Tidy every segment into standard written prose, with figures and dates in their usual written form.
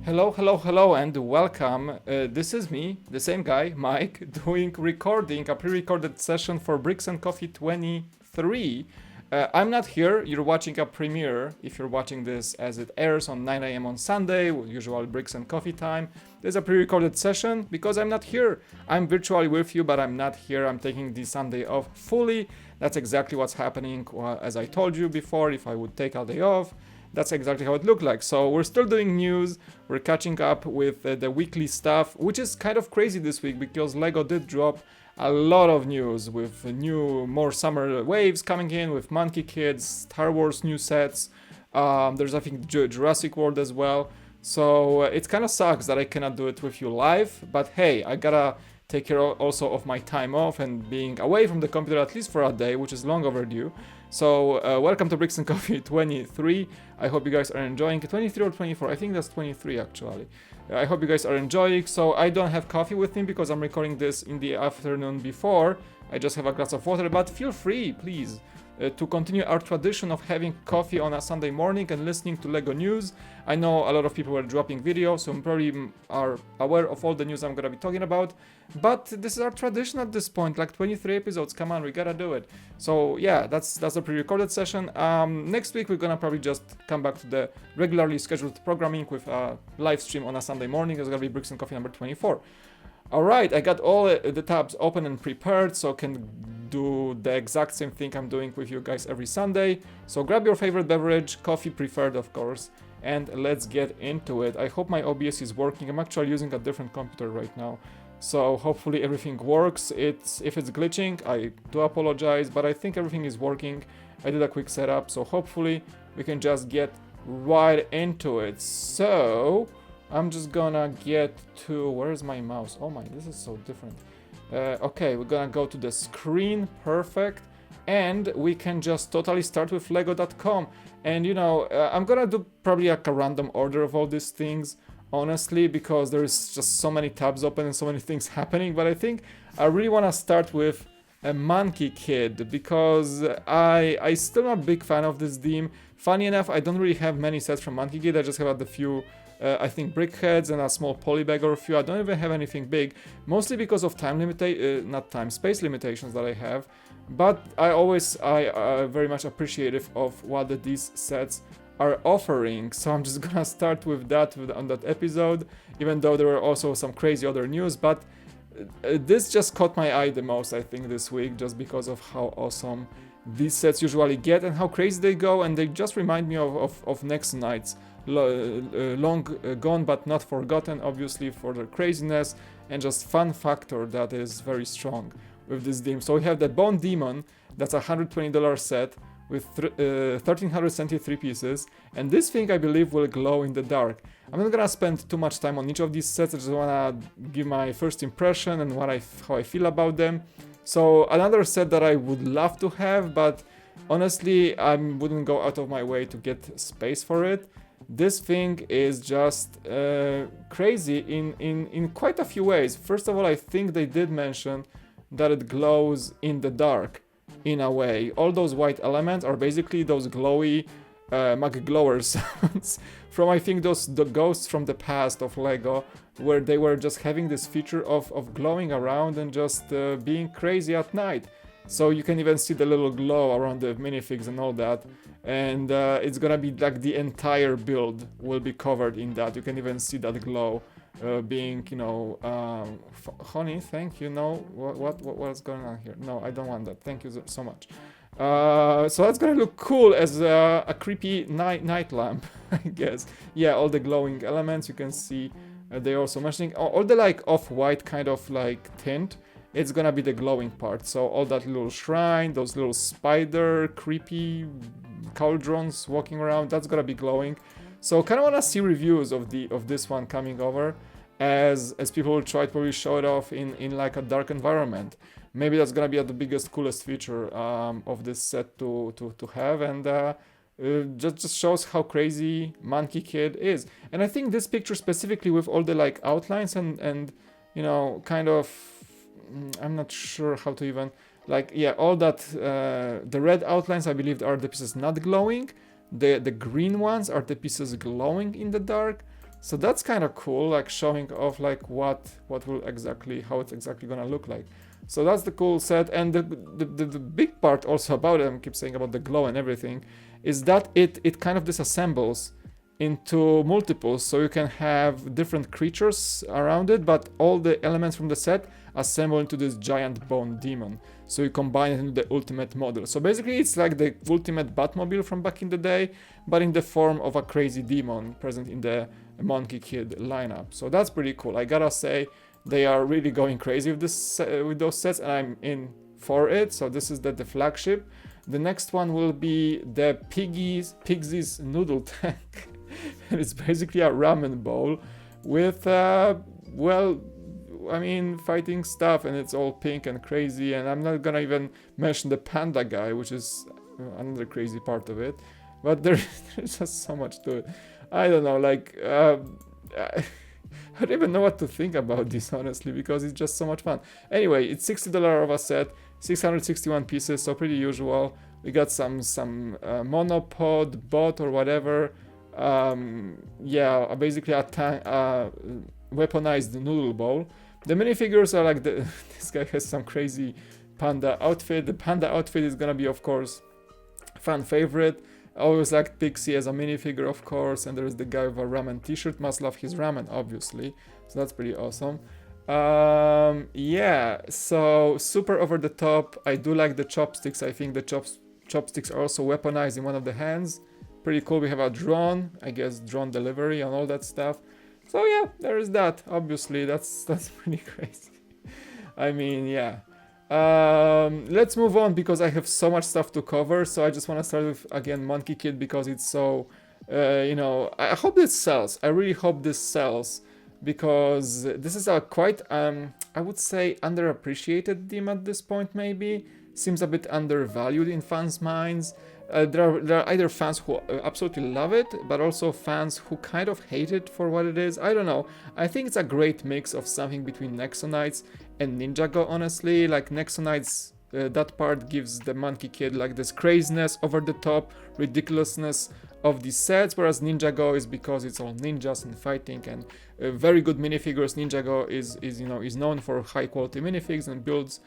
Hello, and welcome. This is me, the same guy, Mike, doing a pre-recorded session for Bricks and Coffee 23. I'm not here. You're watching a premiere. If you're watching this as it airs on 9 a.m. on Sunday, usual Bricks and Coffee time, there's a pre-recorded session because I'm not here. I'm virtually with you, but I'm not here. I'm taking the Sunday off fully. That's exactly what's happening. As I told you before, if I would take a day off, that's exactly how it looked like. So we're still doing news. We're catching up with the weekly stuff, which is kind of crazy this week because Lego did drop a lot of news with more summer waves coming in with Monkie Kid, Star Wars new sets. There's I think Jurassic World as well. So it kind of sucks that I cannot do it with you live. But hey, I gotta take care also of my time off and being away from the computer at least for a day, which is long overdue. So welcome to Bricks and Coffee 23. I hope you guys are enjoying 23 or 24. I think that's 23 actually. I hope you guys are enjoying. So I don't have coffee with me because I'm recording this in the afternoon before. I just have a glass of water, but feel free, please, to continue our tradition of having coffee on a Sunday morning and listening to Lego news. I know a lot of people were dropping videos, so probably are aware of all the news I'm gonna be talking about. But this is our tradition at this point, like 23 episodes. Come on, we gotta do it. So yeah, that's a pre-recorded session. Next week we're gonna probably just come back to the regularly scheduled programming with a live stream on a Sunday morning. It's gonna be Bricks and Coffee number 24. Alright, I got all the tabs open and prepared, so can do the exact same thing I'm doing with you guys every Sunday. So grab your favorite beverage, coffee preferred of course, and let's get into it. I hope my OBS is working. I'm actually using a different computer right now, so hopefully everything works. If it's glitching, I do apologize, but I think everything is working. I did a quick setup, so hopefully we can just get right into it. So I'm just gonna get to, where's my mouse? Oh my, this is so different. Okay, we're gonna go to the screen, perfect. And we can just totally start with lego.com. And you know, I'm gonna do probably like a random order of all these things, honestly, because there's just so many tabs open and so many things happening. But I think I really wanna start with a Monkie Kid because I still am a big fan of this theme. Funny enough, I don't really have many sets from Monkie Kid. I just have a few I think brickheads and a small polybag or a few. I don't even have anything big, mostly because of space limitations that I have. But I very much appreciative of what these sets are offering. So I'm just gonna start with that on that episode, even though there were also some crazy other news. But this just caught my eye the most, I think, this week, just because of how awesome these sets usually get and how crazy they go. And they just remind me of Next Nights. Long gone but not forgotten, obviously, for their craziness and just fun factor that is very strong with this theme. So we have that Bone Demon, that's a $120 set with 1373 pieces, and this thing I believe will glow in the dark. I'm not gonna spend too much time on each of these sets. I just wanna give my first impression and how I feel about them. So another set that I would love to have, but honestly I wouldn't go out of my way to get space for it. This thing is just crazy in quite a few ways. First of all, I think they did mention that it glows in the dark in a way. All those white elements are basically those glowy McGlower sounds from, I think, the ghosts from the past of Lego, where they were just having this feature of glowing around and just being crazy at night. So you can even see the little glow around the minifigs and all that. And it's gonna be like the entire build will be covered in that. You can even see that glow being, you know, honey, thank you. No, what's going on here? No, I don't want that. Thank you so much. So that's gonna look cool as a creepy night lamp, I guess. Yeah, all the glowing elements you can see. They're also mentioning all the like off-white kind of like tint. It's gonna be the glowing part. So all that little shrine, those little spider, creepy cauldrons walking around, that's gonna be glowing. So kind of wanna see reviews of this one coming over, as people will try to probably show it off in like a dark environment. Maybe that's gonna be the biggest, coolest feature of this set to have, and just shows how crazy Monkie Kid is. And I think this picture specifically with all the like outlines and you know, kind of, I'm not sure how to even, like, yeah, all that, the red outlines, I believe, are the pieces not glowing, The green ones are the pieces glowing in the dark. So that's kind of cool, like showing off like how it's exactly gonna look like. So that's the cool set. And the big part also about it, I keep saying about the glow and everything, is that it kind of disassembles into multiples, so you can have different creatures around it, but all the elements from the set assemble into this giant bone demon. So you combine it into the ultimate model. So basically it's like the ultimate Batmobile from back in the day, but in the form of a crazy demon present in the Monkie Kid lineup. So that's pretty cool. I gotta say, they are really going crazy with with those sets, and I'm in for it. So this is the flagship. The next one will be the Pigsy's Noodle Tank. And it's basically a ramen bowl with, well, I mean, fighting stuff, and it's all pink and crazy. And I'm not gonna even mention the panda guy, which is another crazy part of it. But there's just so much to it. I don't know, like, I don't even know what to think about this, honestly, because it's just so much fun. Anyway, it's $60 of a set, 661 pieces, so pretty usual. We got some monopod, bot, or whatever. Yeah, basically a weaponized noodle bowl. The minifigures are like this guy has some crazy panda outfit. The panda outfit is gonna be, of course, fan favorite. I always liked Pixie as a minifigure, of course, and there's the guy with a ramen t-shirt. Must love his ramen, obviously. So that's pretty awesome. Yeah, so super over the top. I do like the chopsticks. I think the chopsticks are also weaponized in one of the hands. Pretty cool. We have a drone, I guess, drone delivery and all that stuff. So yeah, there is that. Obviously, that's pretty crazy. I mean, yeah. Let's move on because I have so much stuff to cover. So I just want to start with, again, Monkie Kid, because it's so, you know, I hope this sells. I really hope this sells, because this is a quite, I would say, underappreciated theme at this point, maybe. Seems a bit undervalued in fans' minds. There are either fans who absolutely love it, but also fans who kind of hate it for what it is. I don't know. I think it's a great mix of something between Nexonites and Ninjago, honestly. Like Nexonites, that part gives the Monkie Kid like this craziness, over the top ridiculousness of these sets, whereas Ninjago is because it's all ninjas and fighting and very good minifigures. Ninjago is known for high quality minifigs and builds,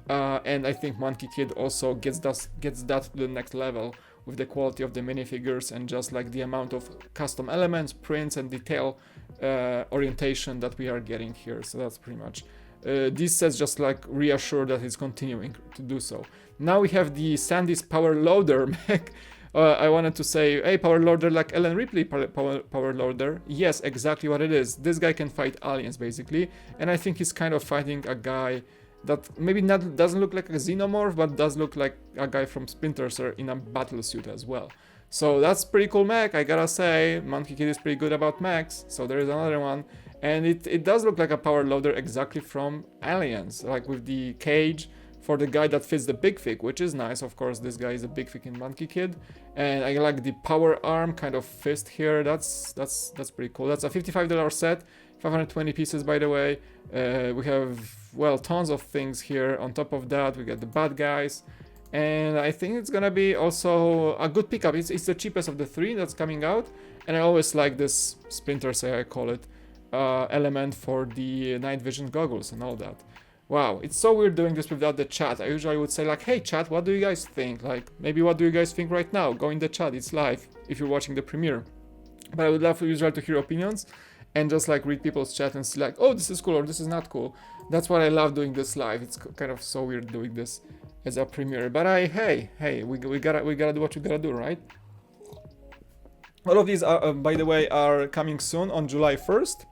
and I think Monkie Kid also gets that to the next level with the quality of the minifigures and just like the amount of custom elements, prints, and detail orientation that we are getting here. So that's pretty much. These sets just like reassure that it's continuing to do so. Now we have the Sandy's Power Loader mech. I wanted to say, hey, Power Loader like Ellen Ripley Power Loader. Yes, exactly what it is. This guy can fight aliens, basically. And I think he's kind of fighting a guy that maybe doesn't look like a xenomorph, but does look like a guy from Splinter Cell in a battle suit as well. So that's pretty cool mech, I gotta say. Monkie Kid is pretty good about mechs, so there is another one. And it does look like a Power Loader exactly from Aliens, like with the cage for the guy that fits the big fig, which is nice. Of course, this guy is a big fig in Monkie Kid. And I like the power arm kind of fist here. That's pretty cool. That's a $55 set, 520 pieces, by the way. We have, well, tons of things here. On top of that, we got the bad guys. And I think it's gonna be also a good pickup. It's the cheapest of the three that's coming out. And I always like this Splinter Cell, I call it, element for the night vision goggles and all that. Wow, it's so weird doing this without the chat. I usually would say like, hey chat, what do you guys think? Like, maybe what do you guys think right now? Go in the chat, it's live if you're watching the premiere. But I would love usually to hear opinions and just like read people's chat and see like, oh, this is cool or this is not cool. That's what I love doing this live. It's kind of so weird doing this as a premiere. But hey, we gotta do what we gotta do, right? All of these, are, by the way, are coming soon on July 1st.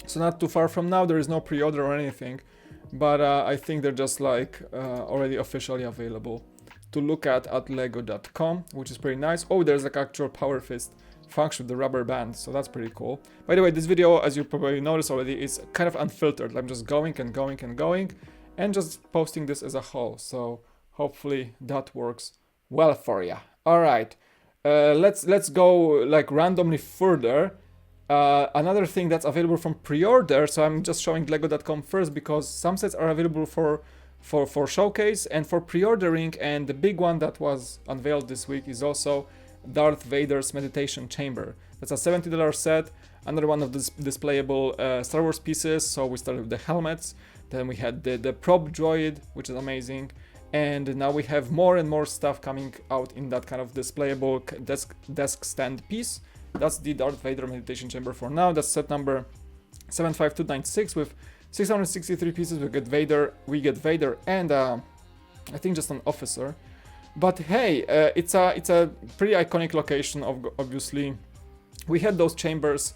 So not too far from now. There is no pre-order or anything. But I think they're just like already officially available to look at lego.com, which is pretty nice. Oh, there's like actual Power Fist function with the rubber band, so that's pretty cool. By the way, this video, as you probably noticed already, is kind of unfiltered. I'm just going and just posting this as a whole. So hopefully that works well for you. All right, let's go like randomly further. Another thing that's available from pre-order, so I'm just showing lego.com first because some sets are available for showcase and for pre-ordering, and the big one that was unveiled this week is also Darth Vader's meditation chamber. That's a $70 set, another one of the displayable Star Wars pieces. So we started with the helmets, then we had the prop droid, which is amazing, and now we have more and more stuff coming out in that kind of displayable desk stand piece. That's the Darth Vader meditation chamber for now. That's set number 75296 with 663 pieces. We get Vader and I think just an officer. But hey, it's a pretty iconic location. Obviously, we had those chambers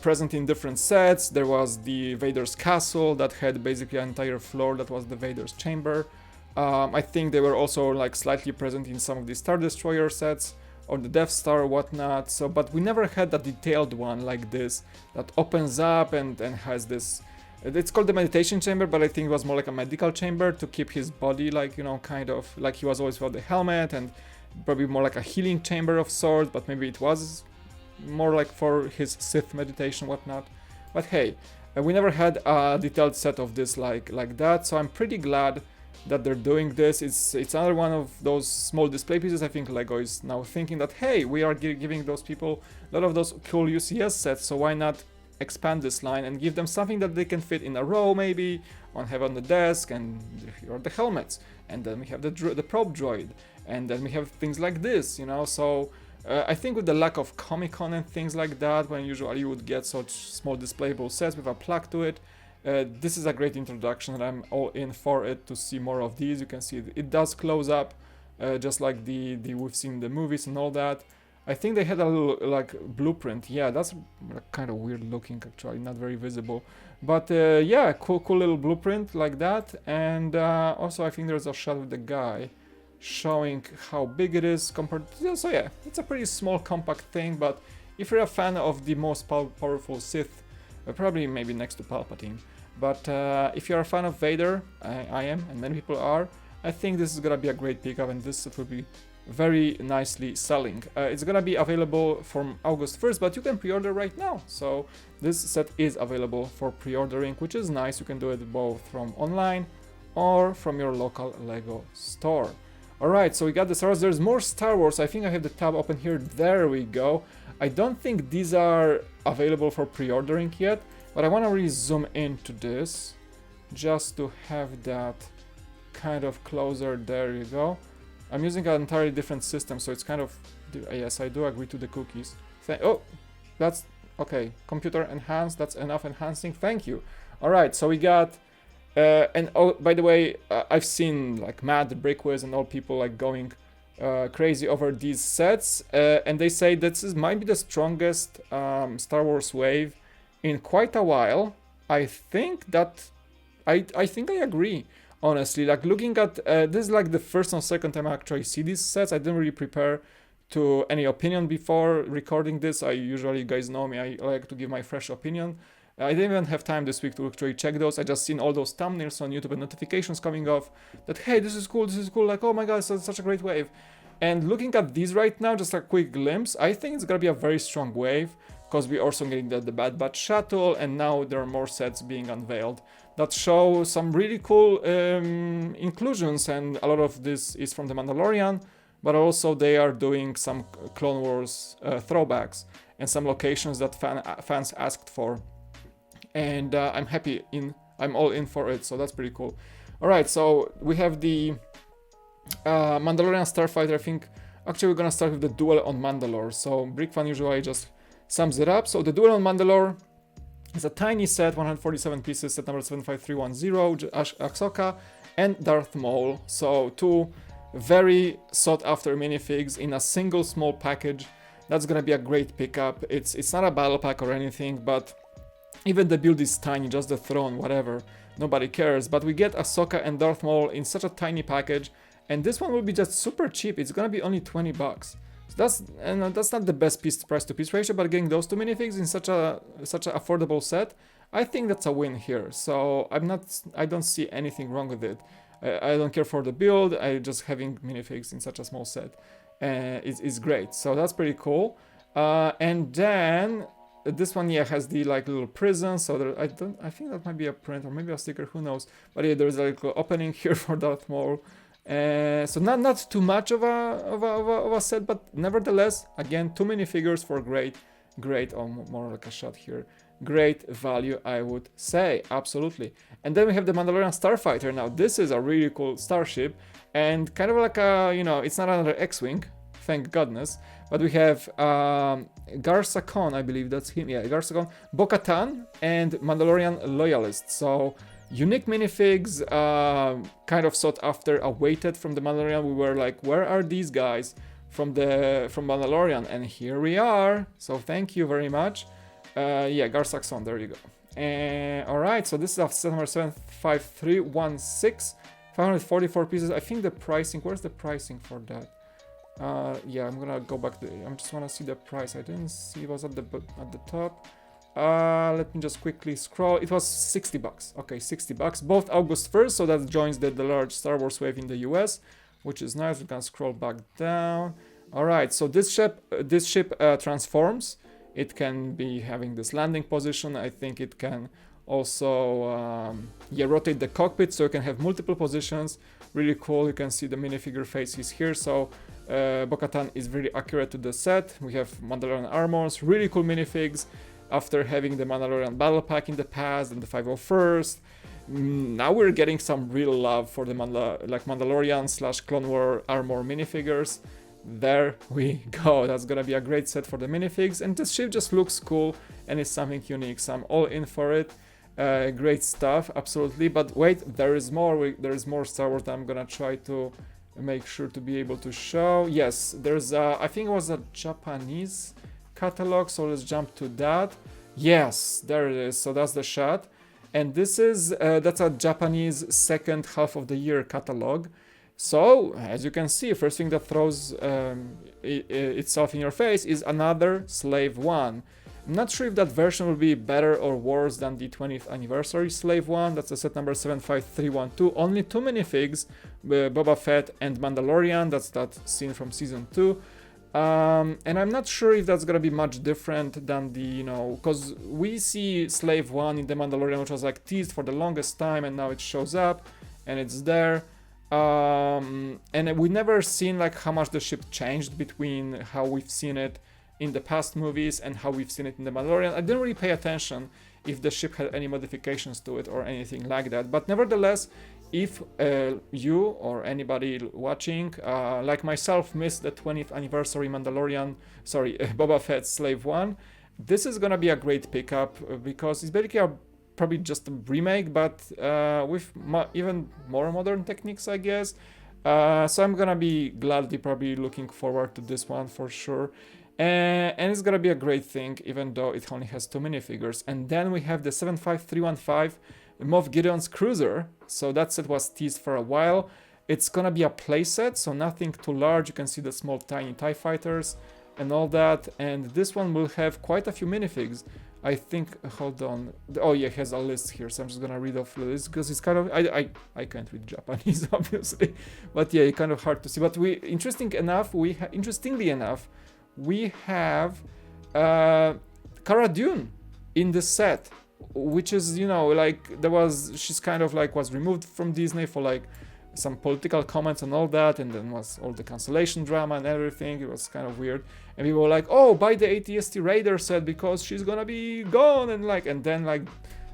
present in different sets. There was the Vader's castle that had basically an entire floor that was the Vader's chamber. I think they were also like slightly present in some of the Star Destroyer sets or the Death Star or whatnot. So, but we never had a detailed one like this that opens up and has this. It's called the meditation chamber, but I think it was more like a medical chamber to keep his body like, you know, kind of like he was always without the helmet, and probably more like a healing chamber of sorts, but maybe it was more like for his Sith meditation, whatnot. But hey, we never had a detailed set of this like that, so I'm pretty glad that they're doing this. It's another one of those small display pieces. I think Lego is now thinking that, hey, we are giving those people a lot of those cool UCS sets, so why not expand this line and give them something that they can fit in a row, maybe have on the desk, and here are the helmets, and then we have the prop droid, and then we have things like this, you know. So I think with the lack of Comic-Con and things like that, when usually you would get such small displayable sets with a plug to it, this is a great introduction, and I'm all in for it to see more of these. You can see it does close up, just like the we've seen in the movies and all that. I think they had a little like blueprint. Yeah, that's kind of weird looking actually, not very visible. But yeah, cool little blueprint like that. And also I think there's a shot with the guy showing how big it is compared to... So yeah, it's a pretty small compact thing, but if you're a fan of the most powerful Sith, probably maybe next to Palpatine, but if you're a fan of Vader, I am, and many people are, I think this is gonna be a great pickup, and this will be very nicely selling. It's gonna be available from August 1st, but you can pre-order right now. So this set is available for pre-ordering, which is nice. You can do it both from online or from your local Lego store. Alright, so we got the Star Wars. There's more Star Wars. I think I have the tab open here. There we go. I don't think these are available for pre-ordering yet, but I want to really zoom into this just to have that kind of closer. There you go. I'm using an entirely different system, so it's kind of... Yes, I do agree to the cookies. Oh, that's... Okay, computer enhanced. That's enough enhancing. Thank you. Alright, so we got... and oh, by the way, I've seen like Matt, the Brickwiz, and all people like going crazy over these sets, and they say this might be the strongest Star Wars wave in quite a while. I think that I think I agree, honestly. Like looking at this is like the first and second time I actually see these sets. I didn't really prepare to any opinion before recording this. I usually, you guys know me, I like to give my fresh opinion. I didn't even have time this week to actually check those. I just seen all those thumbnails on YouTube and notifications coming off that, hey, this is cool, like, oh my god, it's such a great wave. And looking at these right now, just a quick glimpse, I think it's gonna be a very strong wave, because we're also getting the Bad Batch shuttle, and now there are more sets being unveiled that show some really cool inclusions, and a lot of this is from The Mandalorian, but also they are doing some Clone Wars throwbacks and some locations that fans asked for. And I'm all in for it, so that's pretty cool. Alright, so we have the Mandalorian Starfighter. I think actually we're gonna start with the duel on Mandalore. So Brickfan usually just sums it up. So the duel on Mandalore is a tiny set, 147 pieces, set number 75310, Ahsoka and Darth Maul. So two very sought after minifigs in a single small package. That's gonna be a great pickup. It's not a battle pack or anything, but even the build is tiny, just the throne, whatever, nobody cares. But we get Ahsoka and Darth Maul in such a tiny package, and this one will be just super cheap. It's gonna be only 20 bucks. So that's not the best price to piece ratio, but getting those two minifigs in such a affordable set, I think that's a win here. So I don't see anything wrong with it. I don't care for the build. Just having minifigs in such a small set is great. So that's pretty cool. And then this one, yeah, has the like little prison, so there, I think that might be a print or maybe a sticker, who knows. But yeah, there's a little opening here for Darth Maul, So not too much of a set, but nevertheless, again, too many figures for great, or more like a shot here. Great value, I would say, absolutely. And then we have the Mandalorian Starfighter. Now, this is a really cool starship, and kind of like a, you know, it's not another X-Wing, thank goodness, but we have Garsa Khan, I believe that's him, yeah, Garsa Khan, Bo-Katan, and Mandalorian Loyalist. So, unique minifigs, kind of sought after, awaited from the Mandalorian. We were like, where are these guys from Mandalorian? And here we are, so thank you very much. Yeah, Garsaxon, there you go. Alright, so this is a set number 75316, 544 pieces. I think the pricing, where's the pricing for that? Yeah, I'm gonna go back, I just wanna see the price. I didn't see, it was at the top. Let me just quickly scroll. It was 60 bucks. Okay, 60 bucks. Both August 1st, so that joins the large Star Wars wave in the US, which is nice. We can scroll back down. Alright, so this ship transforms. It can be having this landing position. I think it can also rotate the cockpit, so you can have multiple positions. Really cool. You can see the minifigure faces here. So Bo-Katan is very accurate to the set. We have Mandalorian armors, really cool minifigs. After having the Mandalorian battle pack in the past and the 501st, now we're getting some real love for the Mandalorian / Clone War armor minifigures. There we go. That's gonna be a great set for the minifigs, and this ship just looks cool and it's something unique, so I'm all in for it. Great stuff, absolutely. But wait, there is more. There is more Star Wars that I'm gonna try to make sure to be able to show. Yes, there's I think it was a Japanese catalog, so let's jump to that. Yes, there it is. So that's the shot, and this is that's a Japanese second half of the year catalog. So, as you can see, first thing that throws itself in your face is another Slave 1. I'm not sure if that version will be better or worse than the 20th anniversary Slave 1. That's a set number 75312. Only 2 minifigs, Boba Fett and Mandalorian. That's that scene from season 2. And I'm not sure if that's gonna be much different than the, you know, because we see Slave 1 in the Mandalorian, which was like teased for the longest time, and now it shows up and it's there. And we never seen like how much the ship changed between how we've seen it in the past movies and how we've seen it in the Mandalorian. I didn't really pay attention if the ship had any modifications to it or anything like that. But nevertheless, if you or anybody watching, like myself, missed the 20th anniversary Boba Fett Slave 1, this is gonna be a great pickup because it's basically probably just a remake, but with even more modern techniques, I guess. So I'm gonna be gladly probably looking forward to this one for sure. And it's gonna be a great thing, even though it only has 2 minifigures. And then we have the 75315 Moff Gideon's Cruiser. So that set was teased for a while. It's gonna be a playset, so nothing too large. You can see the small tiny TIE fighters and all that. And this one will have quite a few minifigs. I think, hold on. Oh yeah, it has a list here, so I'm just gonna read off the list because it's kind of, I can't read Japanese, obviously, but yeah, it's kind of hard to see. But interestingly enough, we have Cara Dune in the set, which is, you know, like she's kind of like was removed from Disney for like some political comments and all that, and then was all the cancellation drama and everything. It was kind of weird, and people were like, oh, buy the AT-AT Raider set because she's gonna be gone, and then like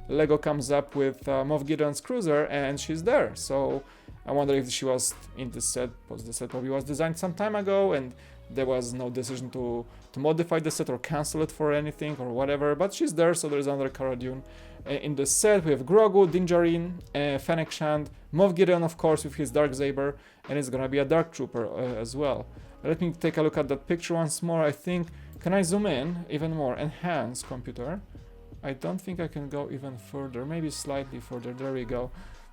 Lego comes up with Moff Gideon's Cruiser and she's there. So I wonder if she was in the set, because the set probably was designed some time ago and there was no decision to modify the set or cancel it for anything or whatever, but she's there. So there's another Cara Dune in the set. We have Grogu, Din Djarin, Fennec Shand, Moff Gideon, of course, with his Darksaber, and it's gonna be a Dark Trooper as well. Let me take a look at that picture once more. I think, can I zoom in even more? Enhance computer. I don't think I can go even further, maybe slightly further. There we go.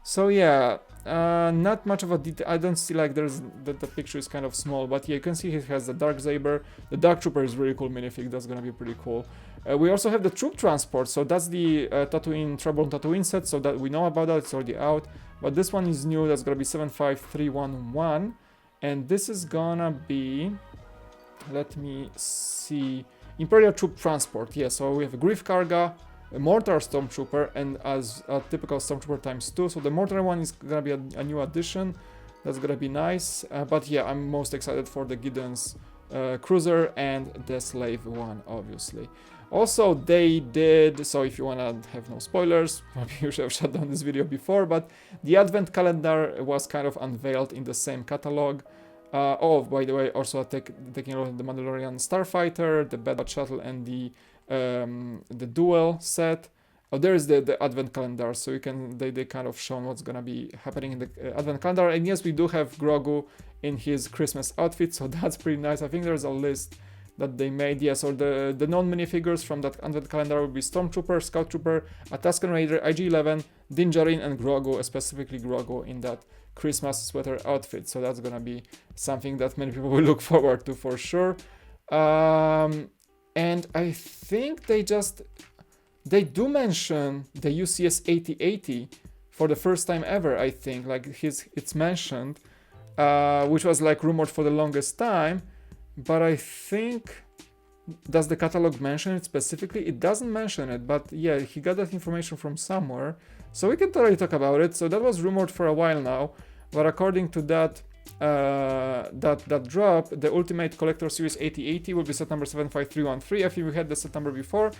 So yeah, not much of a detail. I don't see like the picture is kind of small, but yeah, you can see he has the Darksaber. The Dark Trooper is really cool minifig. That's gonna be pretty cool. We also have the Troop Transport. So that's the Trouble Tatooine set. So that we know about that. It's already out. But this one is new. That's gonna be 75311, and this is gonna be. Let me see. Imperial Troop Transport. Yeah. So we have a Grief Karga, a Mortar Stormtrooper, and as a typical Stormtrooper ×2. So the Mortar one is gonna be a new addition. That's gonna be nice. But yeah, I'm most excited for the Gideon's Cruiser and the Slave one, obviously. Also, they did, so if you wanna have no spoilers, maybe you should have shut down this video before, but the advent calendar was kind of unveiled in the same catalog. Oh, by the way, also taking a look at the Mandalorian Starfighter, the Bad Batch Shuttle, and the Duel set. Oh, there is the advent calendar, so you can they kind of shown what's gonna be happening in the advent calendar. And yes, we do have Grogu in his Christmas outfit, so that's pretty nice. I think there's a list that they made. Yes, or the known minifigures from that advent calendar will be Stormtrooper, Scout Trooper, a Tusken Raider, IG-11, Din Djarin, and Grogu, specifically Grogu in that Christmas sweater outfit. So that's gonna be something that many people will look forward to for sure. And I think they do mention the UCS AT-AT for the first time ever, I think. Like it's mentioned, which was like rumored for the longest time. But I think, does the catalog mention it specifically? It doesn't mention it, but yeah, he got that information from somewhere. So we can totally talk about it. So that was rumored for a while now. But according to that drop, the Ultimate Collector Series AT-AT will be set number 75313. I think we had the set number before.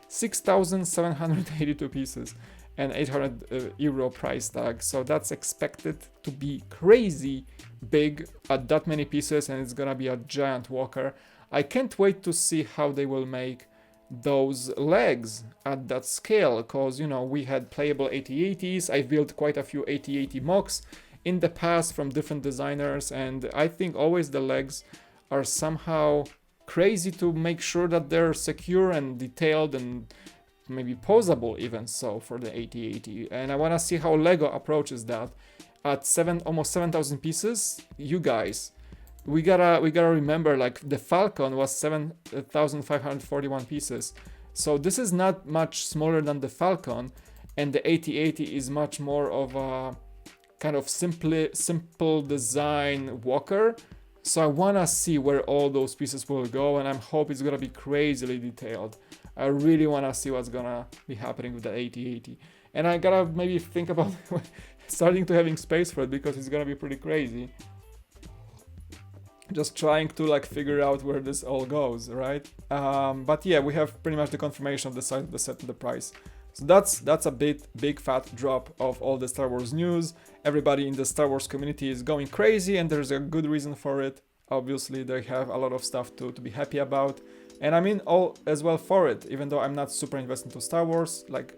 6,782 pieces and 800 euro price tag. So that's expected to be crazy big at that many pieces, and it's gonna be a giant walker. I can't wait to see how they will make those legs at that scale, because you know we had playable AT-ATs. I've built quite a few AT-AT mocks in the past from different designers, and I think always the legs are somehow crazy to make sure that they're secure and detailed and maybe posable even so for the AT-AT. And I want to see how Lego approaches that at almost 7,000 pieces. You guys, we gotta remember, like the Falcon was 7,541 pieces, so this is not much smaller than the Falcon, and the AT-AT is much more of a kind of simple design walker. So I wanna see where all those pieces will go, and I hope it's gonna be crazily detailed. I really wanna see what's gonna be happening with the AT-AT. And I gotta maybe think about starting to having space for it, because it's gonna be pretty crazy. Just trying to like figure out where this all goes, right? But yeah, we have pretty much the confirmation of the size of the set and the price. So that's a big fat drop of all the Star Wars news. Everybody in the Star Wars community is going crazy, and there's a good reason for it. Obviously, they have a lot of stuff to be happy about, and I mean all as well for it. Even though I'm not super invested into Star Wars, like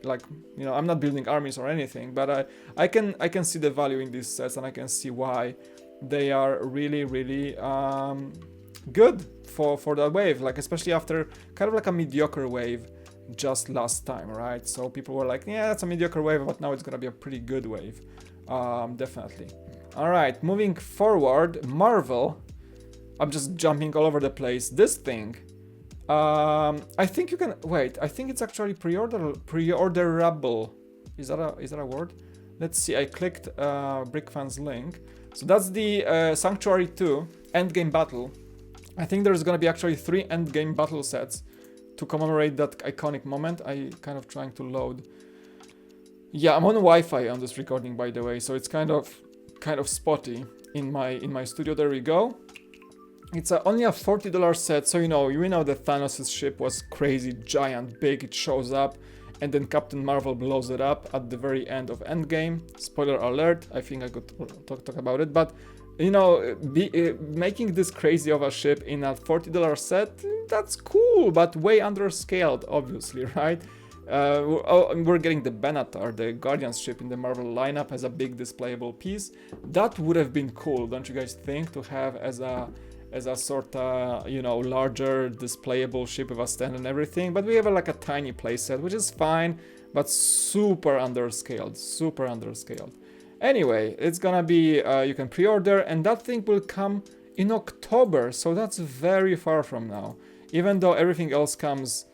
you know, I'm not building armies or anything, but I can see the value in these sets, and I can see why they are really good for that wave. Like especially after kind of like a mediocre wave just last time, right? So people were like, yeah, that's a mediocre wave, but now it's gonna be a pretty good wave. Definitely. All right, moving forward, Marvel. I'm just jumping all over the place. This thing, I think you can wait. I think it's actually pre-orderable. Is that a word? Let's see. I clicked BrickFan's link. So that's the Sanctuary 2 Endgame Battle. I think there's gonna be actually 3 Endgame Battle sets to commemorate that iconic moment. I kind of trying to load. Yeah, I'm on Wi-Fi on this recording, by the way, so it's kind of spotty in my studio. There we go. It's only a $40 set, so you know that Thanos' ship was crazy, giant, big. It shows up, and then Captain Marvel blows it up at the very end of Endgame. Spoiler alert! I think I could talk about it, but you know, making this crazy of a ship in a $40 set, that's cool, but way underscaled, obviously, right? We're getting the Benatar, the Guardians ship in the Marvel lineup, as a big displayable piece. That would have been cool, don't you guys think, to have as a sort of, you know, larger displayable ship with a stand and everything. But we have like a tiny playset, which is fine, but super underscaled. Anyway, it's gonna be, you can pre-order, and that thing will come in October, so that's very far from now. Even though everything else comes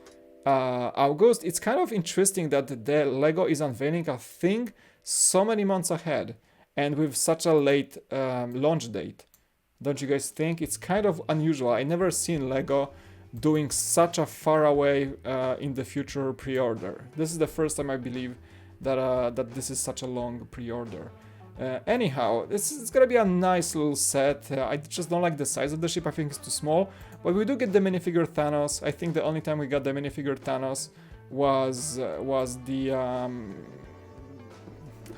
August, it's kind of interesting that the Lego is unveiling a thing so many months ahead, and with such a late launch date. Don't you guys think? It's kind of unusual. I never seen Lego doing such a far away in the future pre-order. This is the first time I believe that this is such a long pre-order. Anyhow, this is gonna be a nice little set. I just don't like the size of the ship. I think it's too small. But we do get the minifigure Thanos. I think the only time we got the minifigure Thanos was the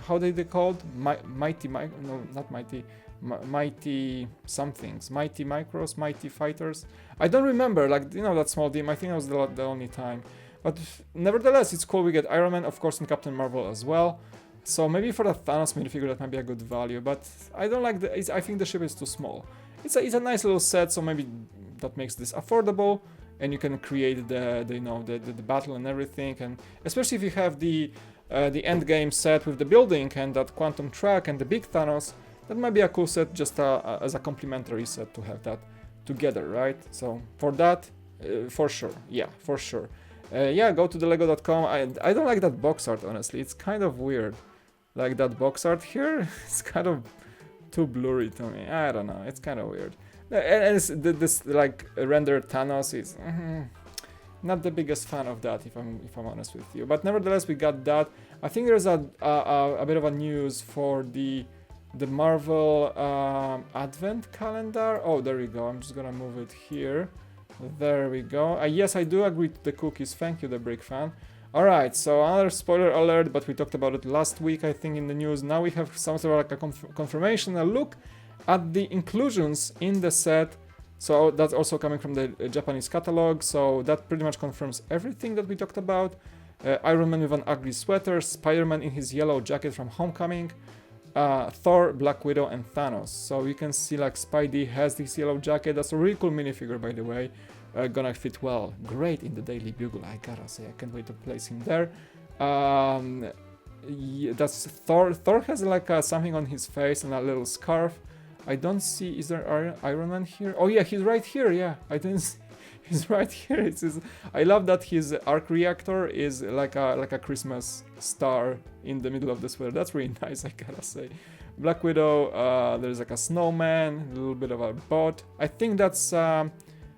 how they called? Mighty no, not Mighty. Mighty somethings. Mighty Micros, Mighty Fighters. I don't remember. Like, you know, that small team. I think that was the only time. But nevertheless, it's cool. We get Iron Man, of course, and Captain Marvel as well. So maybe for the Thanos minifigure that might be a good value, but I don't like I think the ship is too small. It's a nice little set, so maybe that makes this affordable, and you can create the battle and everything, and especially if you have the end game set with the building and that quantum track and the big Thanos, that might be a cool set just as a complementary set to have that together, right? So for that, for sure, yeah, for sure. Yeah, go to the lego.com. I don't like that box art, honestly. It's kind of weird. Like that box art here, it's kind of too blurry to me. I don't know, it's kind of weird. And this like rendered Thanos is not the biggest fan of that, if I'm honest with you. But nevertheless, we got that. I think there's a bit of a news for the Marvel Advent calendar. Oh, there we go. I'm just gonna move it here. There we go. Yes, I do agree to the cookies. Thank you, the Brick fan. Alright, so another spoiler alert, but we talked about it last week, I think, in the news. Now we have some sort of like a confirmation, a look at the inclusions in the set. So that's also coming from the Japanese catalog, so that pretty much confirms everything that we talked about. Iron Man with an ugly sweater, Spider-Man in his yellow jacket from Homecoming, Thor, Black Widow, and Thanos. So you can see like Spidey has this yellow jacket. That's a really cool minifigure, by the way. Gonna fit well, great in the Daily Bugle, I gotta say. I can't wait to place him there. Yeah, that's Thor. Thor has like something on his face and a little scarf. I don't see, is there Iron Man here? Oh yeah, he's right here, yeah, I didn't see. He's right here. I love that his arc reactor is like a Christmas star in the middle of the sweater. That's really nice, I gotta say. Black Widow, there's like a snowman, a little bit of a bot. I think that's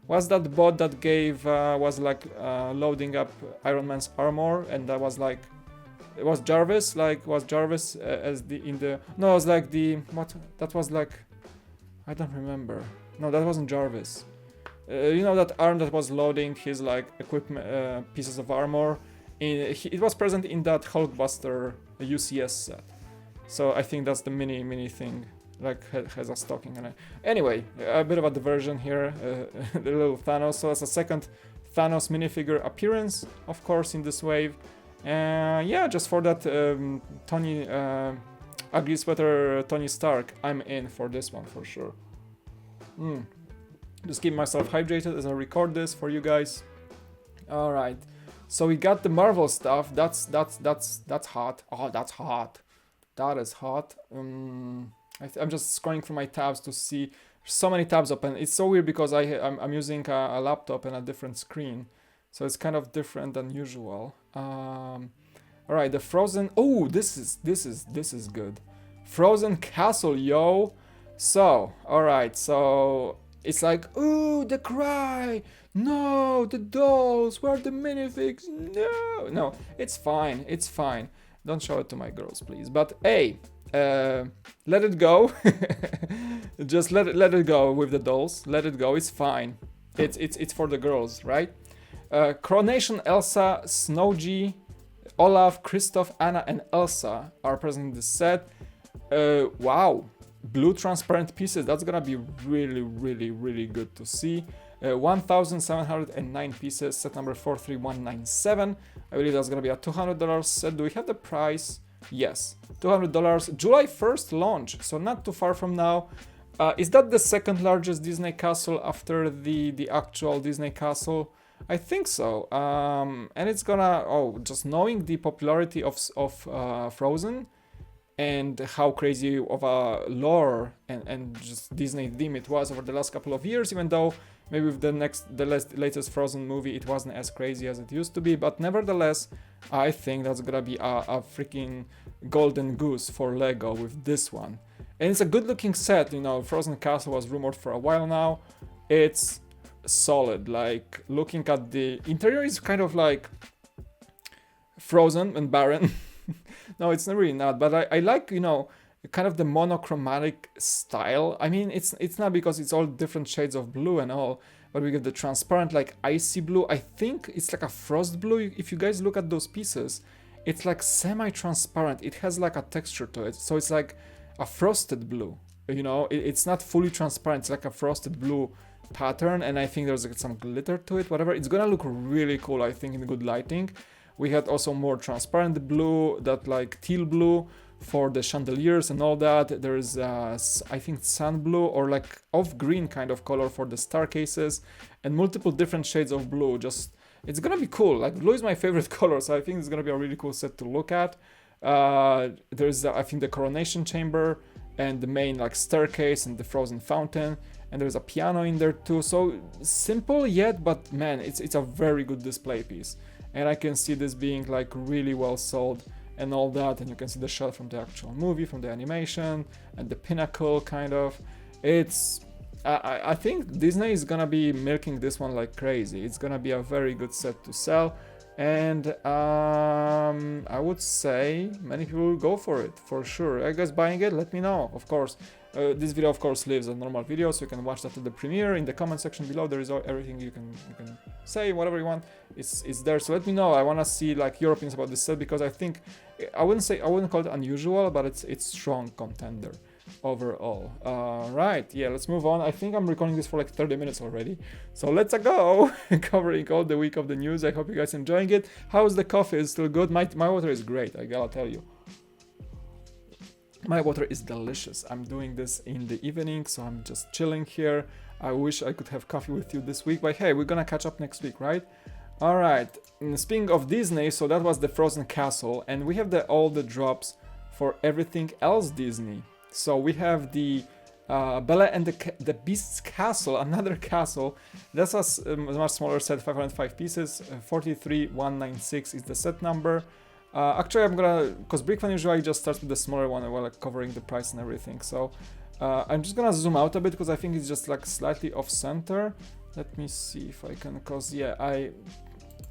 was that bot that gave was like loading up Iron Man's armor, and that was like it was Jarvis, as it was like the what that was like, I don't remember. No, that wasn't Jarvis. You know that arm that was loading his like equipment pieces of armor. It was present in that Hulkbuster UCS set. So I think that's the mini thing, like has a stocking on it. Anyway, a bit of a diversion here. The little Thanos. So that's a second Thanos minifigure appearance, of course, in this wave. Yeah, just for that Tony ugly sweater Tony Stark, I'm in for this one for sure. Just keep myself hydrated as I record this for you guys. All right, so we got the Marvel stuff. That's hot. Oh, that's hot. That is hot. I'm just scrolling through my tabs to see. So many tabs open. It's so weird because I'm using a laptop and a different screen, so it's kind of different than usual. All right, the Frozen. Oh, this is good. Frozen Castle, yo. So, all right, so. It's like, ooh, the cry! No, the dolls! Where are the minifigs? No, it's fine, it's fine. Don't show it to my girls, please. But hey, let it go. Just let it go with the dolls. Let it go. It's fine. It's for the girls, right? Coronation Elsa, Snowgy, Olaf, Kristoff, Anna, and Elsa are present in this set. Wow. Blue transparent pieces, that's gonna be really good to see. 1,709 pieces, set number 43197. I believe that's gonna be a $200 set. Do we have the price? Yes, $200. July 1st launch, so not too far from now. Is that the second largest Disney castle after the actual Disney castle? I think so. And it's gonna, just knowing the popularity of Frozen, and how crazy of a lore and just Disney theme it was over the last couple of years, even though maybe with the latest Frozen movie it wasn't as crazy as it used to be, but nevertheless, I think that's gonna be a freaking golden goose for Lego with this one. And it's a good looking set, you know, Frozen Castle was rumored for a while now. It's solid, like looking at the interior is kind of like Frozen and barren. No, it's really not, but I like, you know, kind of the monochromatic style. I mean, it's not because it's all different shades of blue and all, but we get the transparent, like icy blue. I think it's like a frost blue. If you guys look at those pieces, it's like semi-transparent. It has like a texture to it, so it's like a frosted blue. You know, it's not fully transparent. It's like a frosted blue pattern, and I think there's like some glitter to it. Whatever, it's gonna look really cool, I think, in good lighting. We had also more transparent blue, that like teal blue for the chandeliers and all that. There's I think sun blue or like off green kind of color for the star cases, and multiple different shades of blue. Just, it's gonna be cool. Like, blue is my favorite color, so I think it's gonna be a really cool set to look at. There's I think the coronation chamber and the main like staircase and the frozen fountain, and there's a piano in there too. So simple yet, but man, it's a very good display piece, and I can see this being like really well sold and all that. And you can see the shot from the actual movie, from the animation, and the pinnacle kind of. It's I think Disney is gonna be milking this one like crazy. It's gonna be a very good set to sell, and I would say many people will go for it for sure. Are you guys buying it? Let me know, of course. This video of course lives a normal video, so you can watch that at the premiere. In the comment section below there is everything you can say, whatever you want. It's there, so let me know. I want to see like your opinions about this set, because I think I wouldn't call it unusual, but it's strong contender overall. Right, yeah, let's move on. I think I'm recording this for like 30 minutes already, so let's go. Covering all the week of the news. I hope you guys enjoying it. How's the coffee? Is still good? My water is great, I gotta tell you. My water is delicious. I'm doing this in the evening, so I'm just chilling here. I wish I could have coffee with you this week, but hey, we're gonna catch up next week, right? All right, speaking of Disney, so that was the Frozen Castle, and we have all the drops for everything else Disney. So we have the Bella and the Beast's Castle, another castle. That's a much smaller set, 505 pieces, 43196 is the set number. Actually, I'm gonna, because Brickfan usually just starts with the smaller one while like covering the price and everything. So I'm just gonna zoom out a bit, because I think it's just like slightly off center. Let me see if I can, cause yeah,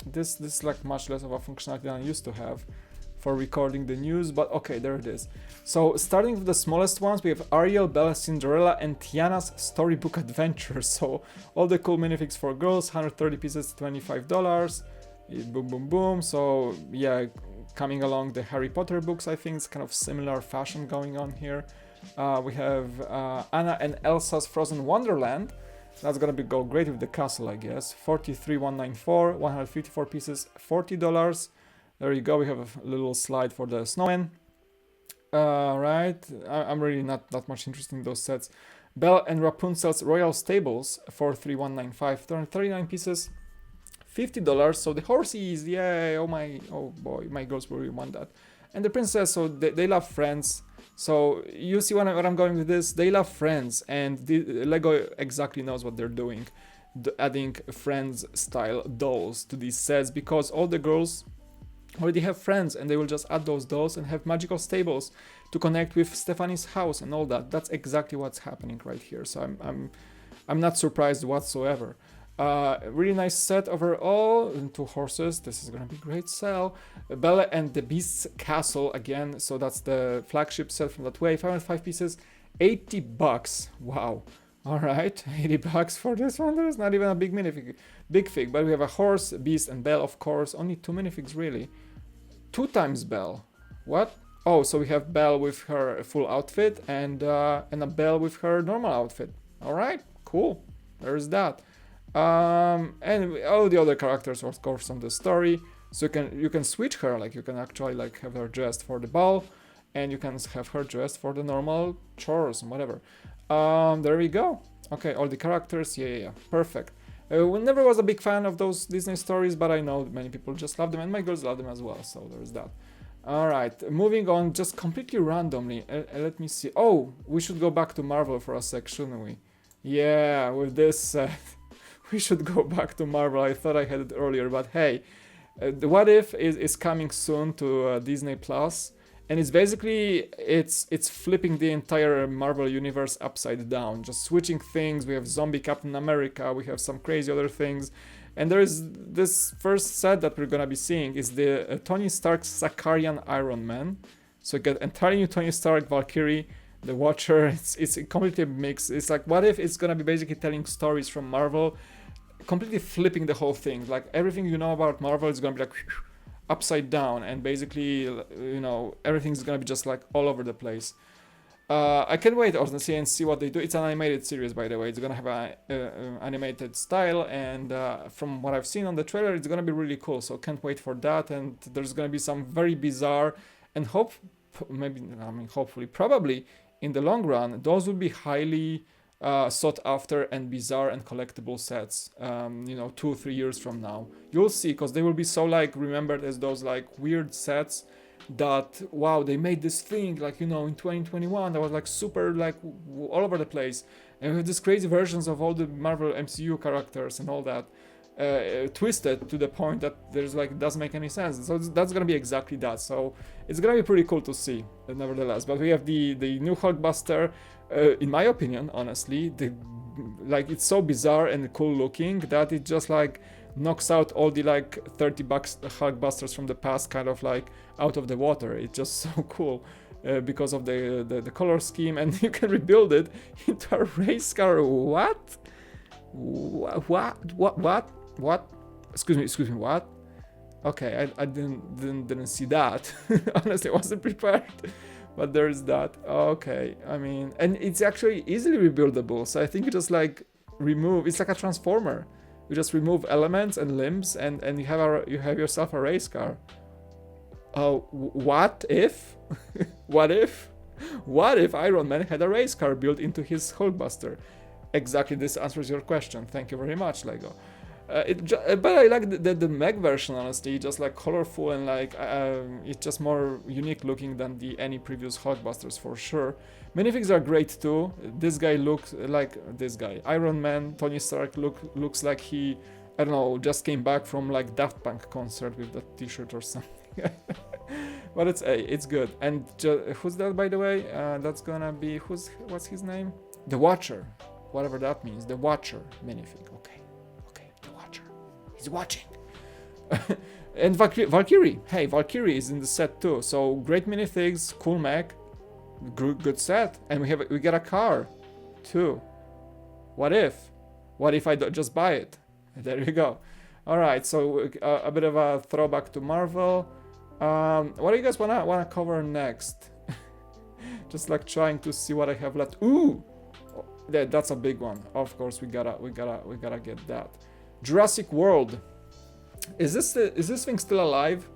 this is like much less of a functionality than I used to have for recording the news, but okay, there it is. So starting with the smallest ones, we have Ariel, Bella, Cinderella, and Tiana's Storybook Adventure. So all the cool minifigs for girls, 130 pieces, $25. Boom, boom, boom. So yeah, coming along the Harry Potter books, I think it's kind of similar fashion going on here. We have Anna and Elsa's Frozen Wonderland. That's gonna go great with the castle, I guess. 43,194, 154 pieces, $40. There you go. We have a little slide for the snowman. Right, I'm really not that much interested in those sets. Belle and Rapunzel's Royal Stables, 43195, 39 pieces, $50. So the horses, yay! Oh boy, my girls will really want that. And the princess, so they love Friends. So you see where I'm going with this. They love Friends, and the Lego exactly knows what they're doing, adding Friends style dolls to these sets, because all the girls already have Friends, and they will just add those dolls and have magical stables to connect with Stephanie's house and all that. That's exactly what's happening right here. So I'm not surprised whatsoever. Really nice set overall. And 2 horses. This is gonna be great sell. Bella and the Beast's Castle again. So that's the flagship set from that way. 505 pieces, $80. Wow. All right, $80 for this one. There's not even a big fig, but we have a horse, Beast, and Belle, of course. Only 2 minifigs, really. 2 times Belle. What? Oh, so we have Belle with her full outfit and a Belle with her normal outfit. All right, cool. There's that. And all the other characters, of course, from the story. So you can switch her. Like, you can actually like have her dressed for the ball, and you can have her dressed for the normal chores and whatever. There we go. Okay, all the characters, yeah, perfect. Never was a big fan of those Disney stories, but I know many people just love them, and my girls love them as well, so there's that. Alright, moving on, just completely randomly, let me see. Oh, we should go back to Marvel for a sec, shouldn't we? Yeah, with this set, we should go back to Marvel. I thought I had it earlier, but hey, the What If is coming soon to Disney Plus. And it's basically, it's flipping the entire Marvel universe upside down, just switching things. We have zombie Captain America, we have some crazy other things. And there is this first set that we're gonna be seeing is the Tony Stark's Zakarian Iron Man. So you get entirely new Tony Stark, Valkyrie, the Watcher. It's a completely mixed. It's like, what if it's gonna be basically telling stories from Marvel, completely flipping the whole thing. Like everything you know about Marvel is gonna be like upside down, and basically, you know, everything's gonna be just like all over the place. I can't wait honestly and see what they do. It's an animated series, by the way. It's gonna have an animated style, and from what I've seen on the trailer, it's gonna be really cool. So can't wait for that. And there's gonna be some very bizarre and hopefully, probably in the long run, those will be highly sought after and bizarre and collectible sets. 2-3 years from now, you'll see, because they will be so like remembered as those like weird sets that, wow, they made this thing like, in 2021 that was like super like all over the place, and we have these crazy versions of all the Marvel MCU characters and all that, twisted to the point that there's like, it doesn't make any sense. So that's gonna be exactly that. So it's gonna be pretty cool to see, nevertheless. But we have the new Hulkbuster. In my opinion, honestly, it's so bizarre and cool looking that it just like knocks out all the like $30 Hulkbusters from the past kind of like out of the water. It's just so cool because of the color scheme, and you can rebuild it into a race car. What? Excuse me, what? Okay, I didn't see that. Honestly, I wasn't prepared. But there's that. Okay, I mean, and it's actually easily rebuildable. So I think you just like remove. It's like a transformer. You just remove elements and limbs, and you have yourself a race car. What if? What if Iron Man had a race car built into his Hulkbuster? Exactly, this answers your question. Thank you very much, Lego. But I like the mech version, honestly. Just like colorful and like it's just more unique looking than any previous Hulkbusters for sure. Minifigs are great too. This guy looks like Iron Man. Tony Stark looks like he, I don't know, just came back from like Daft Punk concert with that T-shirt or something. But it's good. And who's that, by the way? That's gonna be what's his name? The Watcher, whatever that means. The Watcher minifig. Okay, the Watcher. He's watching. And Valkyrie. Hey, Valkyrie is in the set too. So great minifigs, cool mech, good set, and we get a car too. What if I just buy it? There you go. All right, so a bit of a throwback to Marvel. What do you guys wanna cover next? Just like trying to see what I have left. Ooh, that's a big one. Of course, we gotta get that. Jurassic World. Is this thing still alive?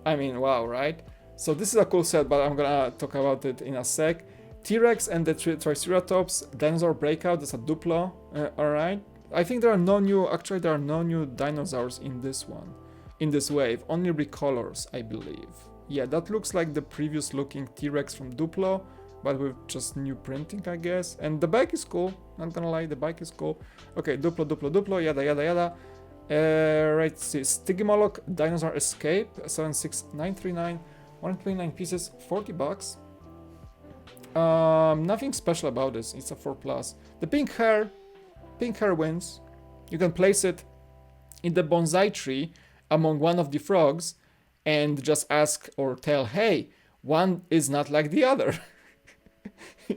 I mean, wow, right? So this is a cool set, but I'm gonna talk about it in a sec. T-Rex and the Triceratops Dinosaur Breakout. That's a Duplo. All right. I think there are no new dinosaurs in this one, in this wave. Only recolors, I believe. Yeah, that looks like the previous looking T-Rex from Duplo, but with just new printing, I guess. And the bike is cool. Not gonna lie, the bike is cool. Okay, Duplo, yada yada yada. Right, see, Stigmoloch Dinosaur Escape 76939, 129 pieces, $40. Nothing special about this. It's a 4+. The pink hair wins. You can place it in the bonsai tree among one of the frogs and just ask or tell, hey, one is not like the other. I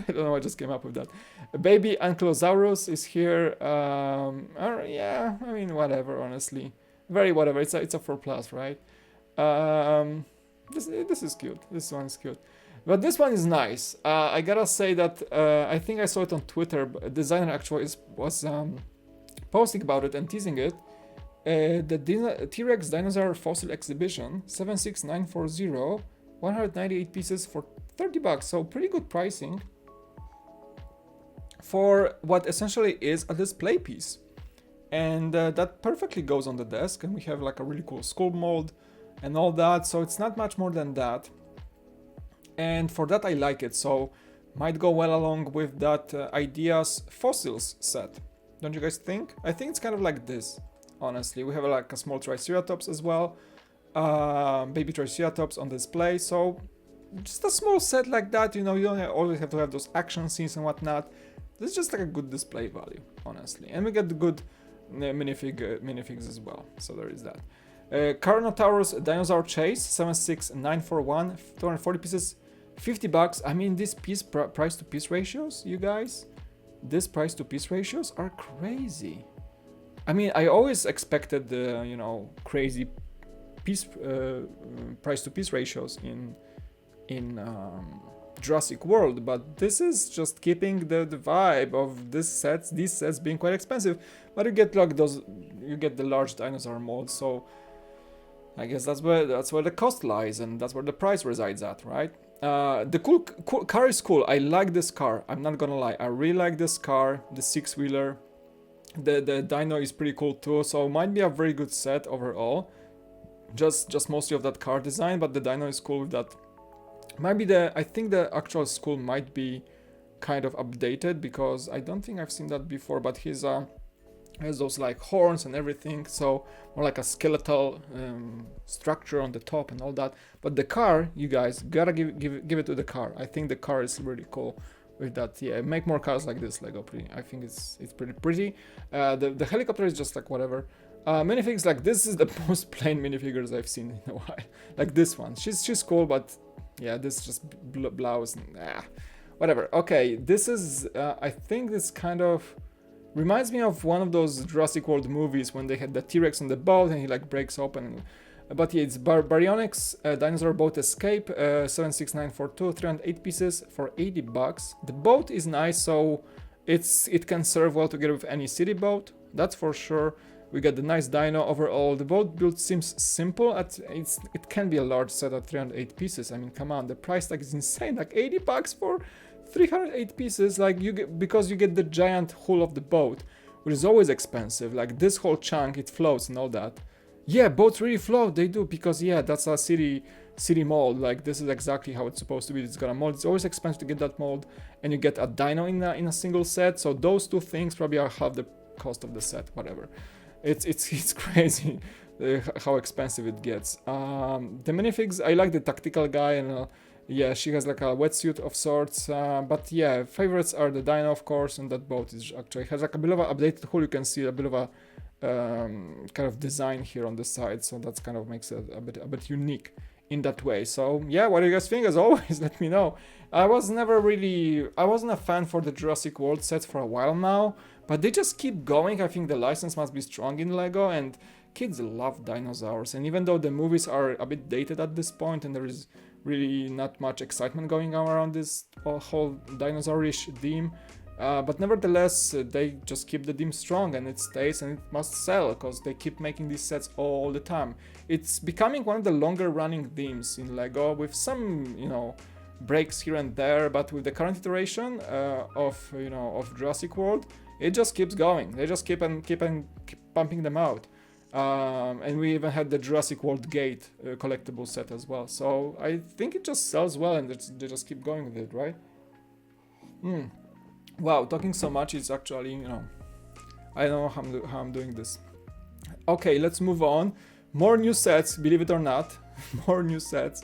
don't know, I just came up with that. Baby Ankylosaurus is here. Yeah, I mean, whatever, honestly. Very whatever. It's a 4+, right? This is cute. This one is cute. But this one is nice. I gotta say that I think I saw it on Twitter. But designer actually was posting about it and teasing it. The T-Rex Dinosaur Fossil Exhibition 76940, 198 pieces for $30. So pretty good pricing for what essentially is a display piece. And that perfectly goes on the desk, and we have like a really cool skull mold and all that. So it's not much more than that. And for that I like it, so might go well along with that Ideas Fossils set. Don't you guys think? I think it's kind of like this, honestly. We have like a small Triceratops as well, baby Triceratops on display, so just a small set like that, you don't always have to have those action scenes and whatnot. This is just like a good display value, honestly. And we get the good minifigs as well, so there is that. Carnotaurus Dinosaur Chase 76941, 240 pieces, $50. I mean, these price to piece ratios, you guys, this price to piece ratios are crazy. I mean, I always expected the, you know, crazy piece price to piece ratios in Jurassic World, but this is just keeping the vibe of these sets being quite expensive. But you get like you get the large dinosaur molds, so I guess that's where the cost lies, and that's where the price resides at, right? The cool car is cool. I like this car. I'm not gonna lie. I really like this car, the six-wheeler. The dino is pretty cool too, so it might be a very good set overall. Just mostly of that car design, but the dino is cool with that. Maybe I think the actual skull might be kind of updated, because I don't think I've seen that before, but he's has those like horns and everything, so more like a skeletal structure on the top and all that. But the car, you guys gotta give it to the car. I think the car is really cool with that. Yeah, make more cars like this, Lego. I think it's pretty. The helicopter is just like whatever. Minifigs, like this is the most plain minifigures I've seen in a while. Like this one, she's cool, but yeah, this just blows. Whatever. Okay, this is I think this kind of reminds me of one of those Jurassic World movies when they had the T-Rex on the boat and he like breaks open. But yeah, it's Baryonyx Dinosaur Boat Escape 76942, 308 pieces for $80. The boat is nice, so it can serve well together with any city boat. That's for sure. We got the nice dino overall. The boat build seems simple. It can be a large set at 308 pieces. I mean, come on, the price tag is insane. Like $80 for 308 pieces. Like because you get the giant hull of the boat, which is always expensive. Like this whole chunk, it floats and all that. Yeah, boats really float. They do, because yeah, that's a city mold. Like this is exactly how it's supposed to be. It's got a mold. It's always expensive to get that mold, and you get a dino in a single set. So those two things probably are half the cost of the set. Whatever. It's crazy how expensive it gets. The minifigs, I like the tactical guy, and yeah, she has like a wetsuit of sorts. But yeah, favorites are the dino, of course, and that boat is actually has like a bit of an updated hull. You can see a bit of a kind of design here on the side, so that's kind of makes it a bit unique in that way. So yeah, what do you guys think? As always, let me know. I wasn't a fan for the Jurassic World sets for a while now, but they just keep going. I think the license must be strong in Lego, and kids love dinosaurs. And even though the movies are a bit dated at this point, and there is really not much excitement going on around this whole dinosaurish theme, but nevertheless, they just keep the theme strong, and it stays, and it must sell, because they keep making these sets all the time. It's becoming one of the longer running themes in Lego, with some, you know, breaks here and there, but with the current iteration of Jurassic World, it just keeps going. They just keep pumping them out. And we even had the Jurassic World Gate collectible set as well. So I think it just sells well, and they just keep going with it, right? Wow, talking so much is actually, you know, I don't know how I'm doing this. Okay, let's move on. More new sets, believe it or not. More new sets.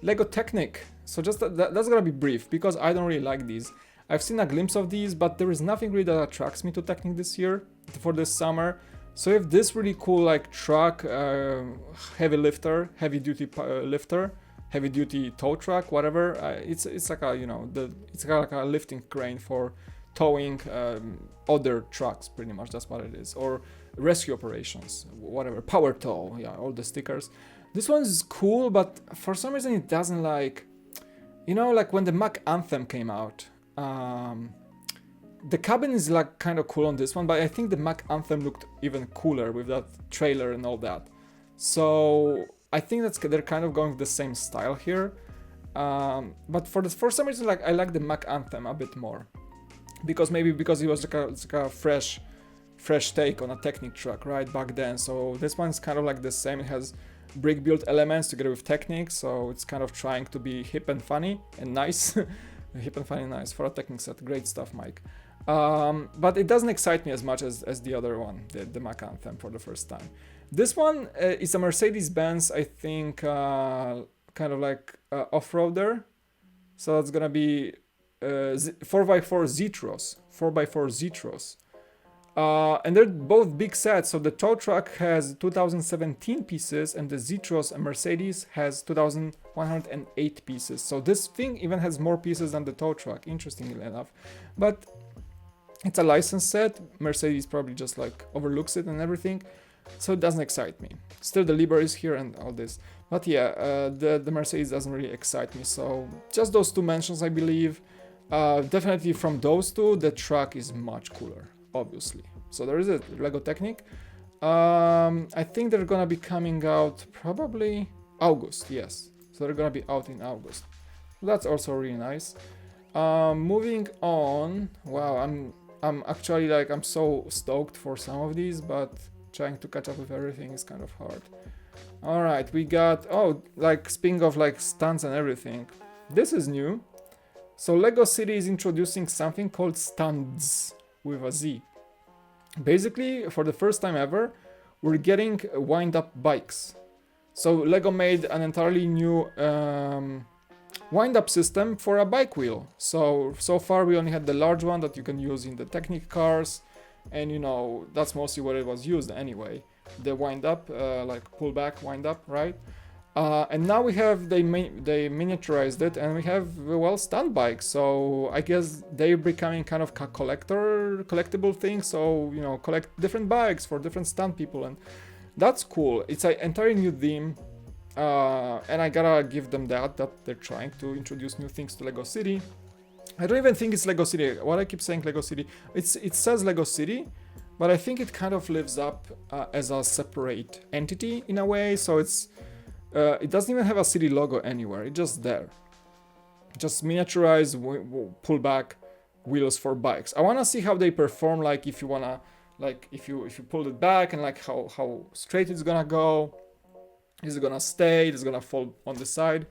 Lego Technic. So just that's gonna be brief, because I don't really like these. I've seen a glimpse of these, but there is nothing really that attracts me to Technic this year, for this summer. So if this really cool like truck, heavy duty lifter, heavy duty tow truck, whatever. It's like a, you know, it's like a lifting crane for towing other trucks, pretty much. That's what it is. Or rescue operations, whatever. Power tow, yeah, all the stickers. This one is cool, but for some reason it doesn't, like, you know, like when the Mac Anthem came out. The cabin is like kind of cool on this one, but I think the Mac Anthem looked even cooler with that trailer and all that. So I think they're kind of going with the same style here. But for some reason, like, I like the Mac Anthem a bit more, because it was like a fresh take on a Technic truck, right, back then. So this one's kind of like the same. It has brick build elements together with Technic, so it's kind of trying to be hip and funny and nice. Hip and funny and nice for a Technic set. Great stuff, Mike. But it doesn't excite me as much as the other one, the Mac Anthem, for the first time. This one is a Mercedes-Benz, I think, kind of like off-roader. So it's gonna be 4x4 Zetros. 4x4 Zetros. And they're both big sets. So the tow truck has 2017 pieces, and the Zetros Mercedes has 2108 pieces. So this thing even has more pieces than the tow truck, interestingly enough. But it's a licensed set. Mercedes probably just like overlooks it and everything, so it doesn't excite me. Still, the Liber is here and all this. But yeah, the Mercedes doesn't really excite me. So just those two mentions, I believe. Definitely from those two, the truck is much cooler, obviously. So there is a Lego Technic. I think they're gonna be coming out probably August, yes. So they're gonna be out in August. That's also really nice. Moving on. Wow, I'm actually like, I'm so stoked for some of these, but trying to catch up with everything is kind of hard. Alright, we got, oh, like speaking of like stunts and everything, this is new. So Lego City is introducing something called Stuntz with a Z. Basically, for the first time ever, we're getting wind-up bikes. So Lego made an entirely new wind-up system for a bike wheel. So far we only had the large one that you can use in the Technic cars, and you know, that's mostly what it was used anyway. The wind-up, like pull-back wind-up, right? And now we have, they miniaturized it, and we have, well, stunt bikes. So I guess they're becoming kind of a collectible thing. So, you know, collect different bikes for different stunt people, and that's cool. It's an entirely new theme, and I gotta give them that they're trying to introduce new things to Lego City. I don't even think it's Lego City. What I keep saying Lego City, it says Lego City, but I think it kind of lives up as a separate entity in a way. So it's it doesn't even have a city logo anywhere. It's just there. Just miniaturized pullback wheels for bikes. I wanna see how they perform. Like if you wanna, like if you pull it back, and like how straight it's gonna go. Is it gonna stay? Is it gonna fall on the side?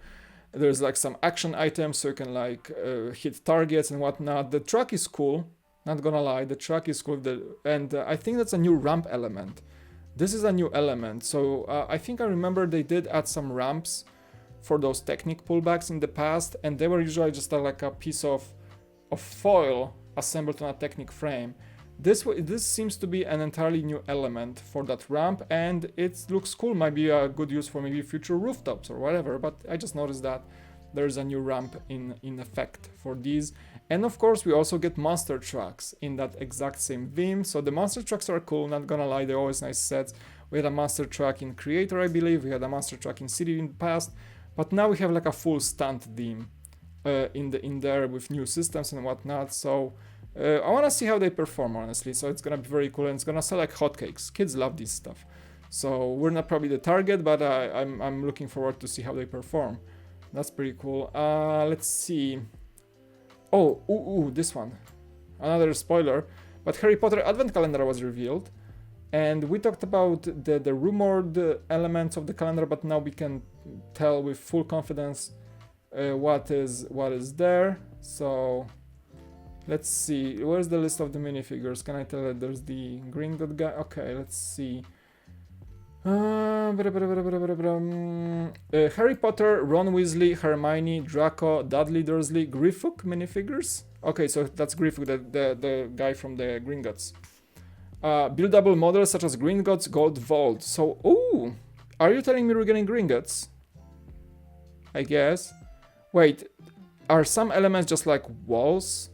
There's like some action items so you can like hit targets and whatnot. The truck is cool. Not gonna lie, the truck is cool. And I think that's a new ramp element. This is a new element. So I think I remember they did add some ramps for those Technic pullbacks in the past, and they were usually just like a piece of foil assembled on a Technic frame. This seems to be an entirely new element for that ramp, and it looks cool. Might be a good use for maybe future rooftops or whatever, but I just noticed that there's a new ramp in effect for these. And of course we also get monster trucks in that exact same theme. So the monster trucks are cool, not gonna lie, they're always nice sets. We had a monster truck in Creator, I believe, we had a monster truck in City in the past, but now we have like a full stunt theme in there with new systems and whatnot. So I want to see how they perform, honestly. So it's gonna be very cool, and it's gonna sell like hotcakes. Kids love this stuff. So we're not probably the target, but I'm looking forward to see how they perform. That's pretty cool. Let's see. Oh, this one. Another spoiler. But Harry Potter Advent Calendar was revealed. And we talked about the rumored elements of the calendar, but now we can tell with full confidence what is there. So let's see. Where's the list of the minifigures? Can I tell that there's the green dot guy? Okay, let's see. Harry Potter, Ron Weasley, Hermione, Draco, Dudley Dursley, Gryffindor minifigures. Okay, so that's Gryffindor, the guy from the Gringotts. Buildable models such as Gringotts Gold Vault. So, ooh, are you telling me we're getting Gringotts? I guess. Wait, are some elements just like walls?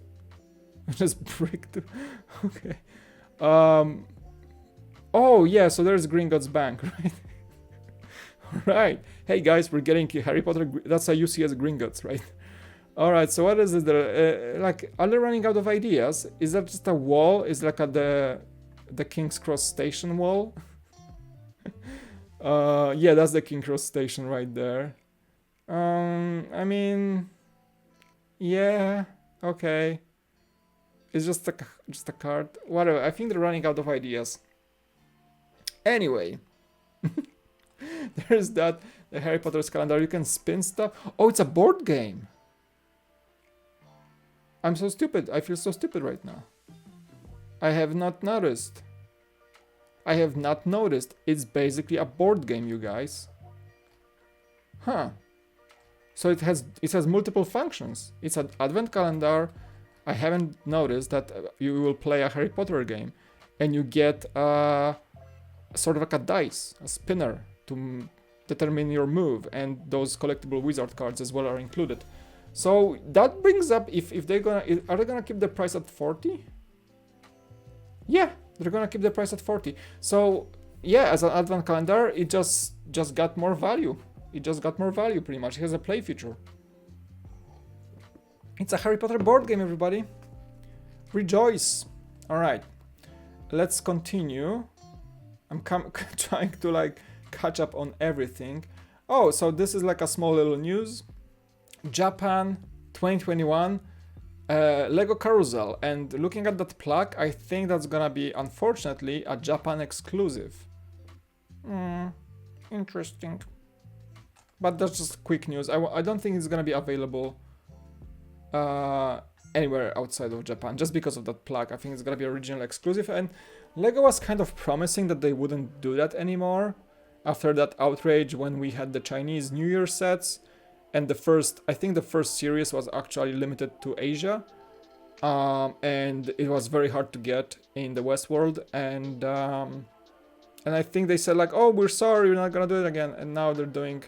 Just brick. Okay. Oh yeah, so there's Gringotts Bank, right? Right. Hey guys, we're getting Harry Potter. That's a UCS Gringotts, right? All right. So what is it? Like, are they running out of ideas? Is that just a wall? Is like at the King's Cross Station wall? Yeah, that's the King's Cross Station right there. I mean, yeah, okay. It's just a card. Whatever. I think they're running out of ideas. Anyway, there's that, the Harry Potter's calendar. You can spin stuff. Oh, it's a board game. I'm so stupid. I feel so stupid right now. I have not noticed. It's basically a board game, you guys. Huh. So it has multiple functions. It's an advent calendar. I haven't noticed that you will play a Harry Potter game. and you get sort of like a dice, a spinner to determine your move, and those collectible wizard cards as well are included. So that brings up if are they gonna keep the price at 40? Yeah, they're gonna keep the price at 40. So yeah, as an advent calendar, it just got more value. It just got more value pretty much. It has a play feature. It's a Harry Potter board game, everybody. Rejoice. All right, let's continue. I'm trying to like catch up on everything. Oh, so this is like a small little news. Japan 2021 Lego Carousel, and looking at that plaque, I think that's gonna be, unfortunately, a Japan exclusive. Interesting. But that's just quick news. I don't think it's gonna be available anywhere outside of Japan, just because of that plaque. I think it's gonna be a regional exclusive, and Lego was kind of promising that they wouldn't do that anymore after that outrage when we had the Chinese New Year sets. And I think the first series was actually limited to Asia, and it was very hard to get in the West world. And I think they said like, oh, we're sorry, we're not gonna do it again. And now they're doing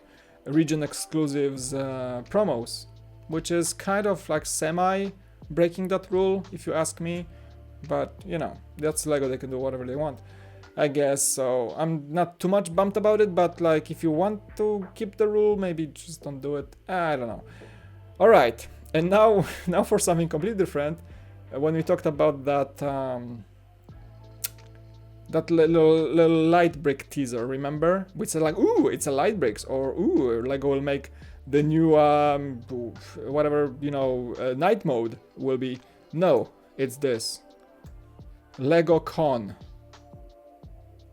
region exclusives promos, which is kind of like semi breaking that rule, if you ask me. But you know, that's Lego; they can do whatever they want, I guess. So I'm not too much bummed about it, but like if you want to keep the rule, maybe just don't do it. I don't know. All right, and now for something completely different. When we talked about that that little light brick teaser, remember? We said like, ooh, it's a light bricks, or ooh, Lego will make the new whatever, you know, night mode will be. No, it's this Lego Con.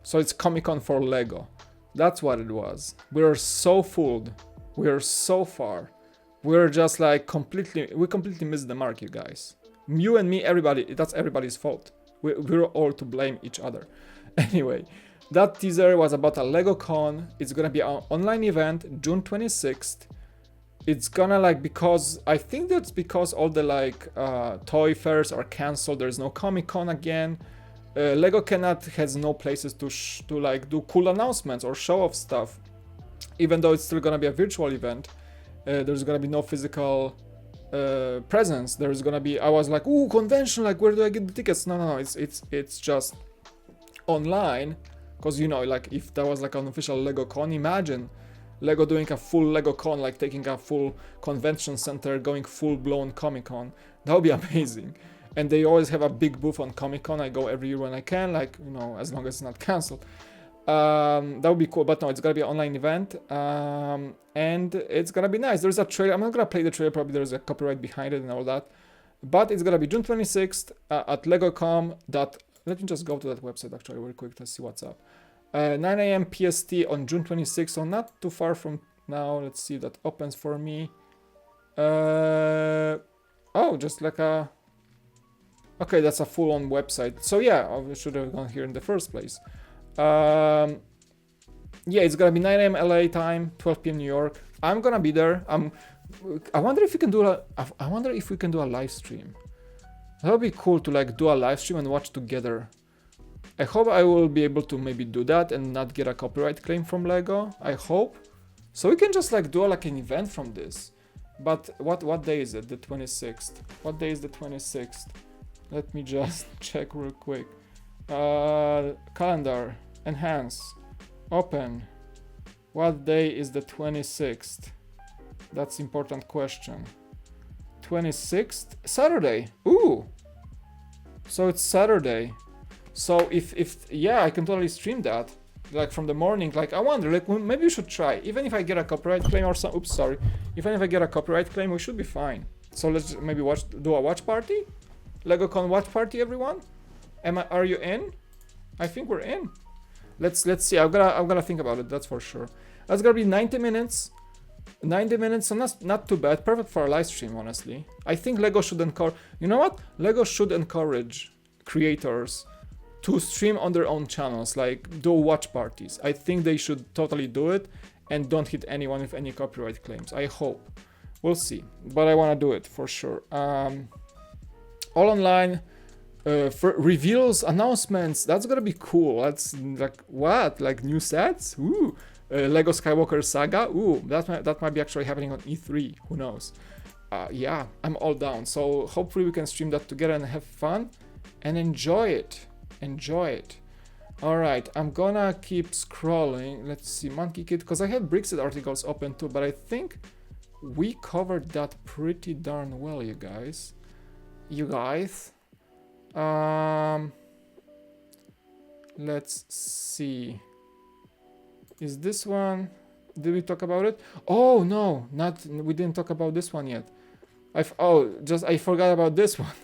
So it's Comic-Con for Lego. That's what it was. We are so fooled. We are so far. We're just like we completely missed the mark, you guys. You and me, everybody, that's everybody's fault. We're all to blame each other. Anyway, that teaser was about a Lego Con. It's gonna be an online event, June 26th. It's gonna like, because I think that's because all the like toy fairs are cancelled. There's no Comic-Con again. Lego has no places to like do cool announcements or show off stuff, even though it's still gonna be a virtual event. There's gonna be no physical presence. There's gonna be, I was like, ooh, convention, like where do I get the tickets? No, it's just online, because you know, like if that was like an official Lego Con, imagine Lego doing a full Lego Con, like taking a full convention center, going full-blown Comic-Con. That would be amazing. And they always have a big booth on Comic-Con. I go every year when I can, like, you know, as long as it's not cancelled. That would be cool, but no, it's gonna be an online event, and it's gonna be nice. There's a trailer. I'm not gonna play the trailer, probably there's a copyright behind it and all that, but it's gonna be June 26th at legocom. Let me just go to that website actually real quick to see what's up. 9 a.m. PST on June 26th, so not too far from now. Let's see if that opens for me. Oh, just like a... Okay, that's a full-on website. So yeah, I should have gone here in the first place. Yeah, it's gonna be 9 a.m. LA time, 12 p.m. New York. I'm gonna be there. I wonder if we can do a live stream. That would be cool to like do a live stream and watch together. I hope I will be able to maybe do that and not get a copyright claim from Lego. I hope. So we can just like do like an event from this. But what day is it? The 26th. What day is the 26th? Let me just check real quick. Calendar. Enhance. Open. What day is the 26th? That's important question. 26th? Saturday. Ooh. So it's Saturday. So if yeah, I can totally stream that. Like from the morning. Like I wonder, like maybe we should try. Even if I get a copyright claim or some, oops, sorry. Even if I get a copyright claim, we should be fine. So let's maybe do a watch party. LegoCon watch party, everyone. Are you in? I think we're in. Let's see. I'm gonna think about it. That's for sure. That's gonna be 90 minutes. 90 minutes, so not too bad. Perfect for a live stream, honestly. I think Lego should encourage. You know what? Lego should encourage creators to stream on their own channels, like do watch parties. I think they should totally do it and don't hit anyone with any copyright claims. I hope. We'll see. But I want to do it for sure. All online. For reveals, announcements. That's gonna be cool. That's like what? Like new sets? Ooh. Lego Skywalker Saga. Ooh, that might be actually happening on E3. Who knows? Yeah, I'm all down. So hopefully we can stream that together and have fun and enjoy it. Enjoy it. All right, I'm gonna keep scrolling. Let's see, Monkie Kid, because I had Brixit articles open too, but I think we covered that pretty darn well, you guys. Let's see. Is this one? Did we talk about it? Oh no, not. We didn't talk about this one yet. I forgot about this one.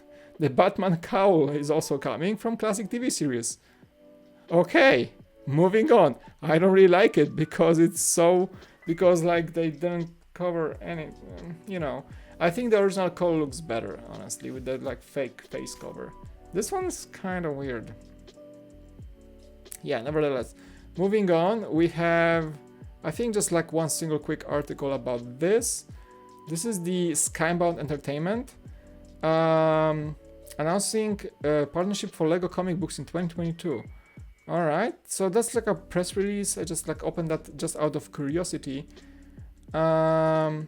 The Batman cowl is also coming from classic TV series. Okay, moving on. I don't really like it because like they didn't cover any, you know. I think the original cowl looks better, honestly, with that like fake face cover. This one's kind of weird. Yeah, nevertheless. Moving on, we have, I think, just like one single quick article about this. This is the Skybound Entertainment announcing a partnership for Lego comic books in 2022. All right, so that's like a press release. I just like opened that just out of curiosity. Oh,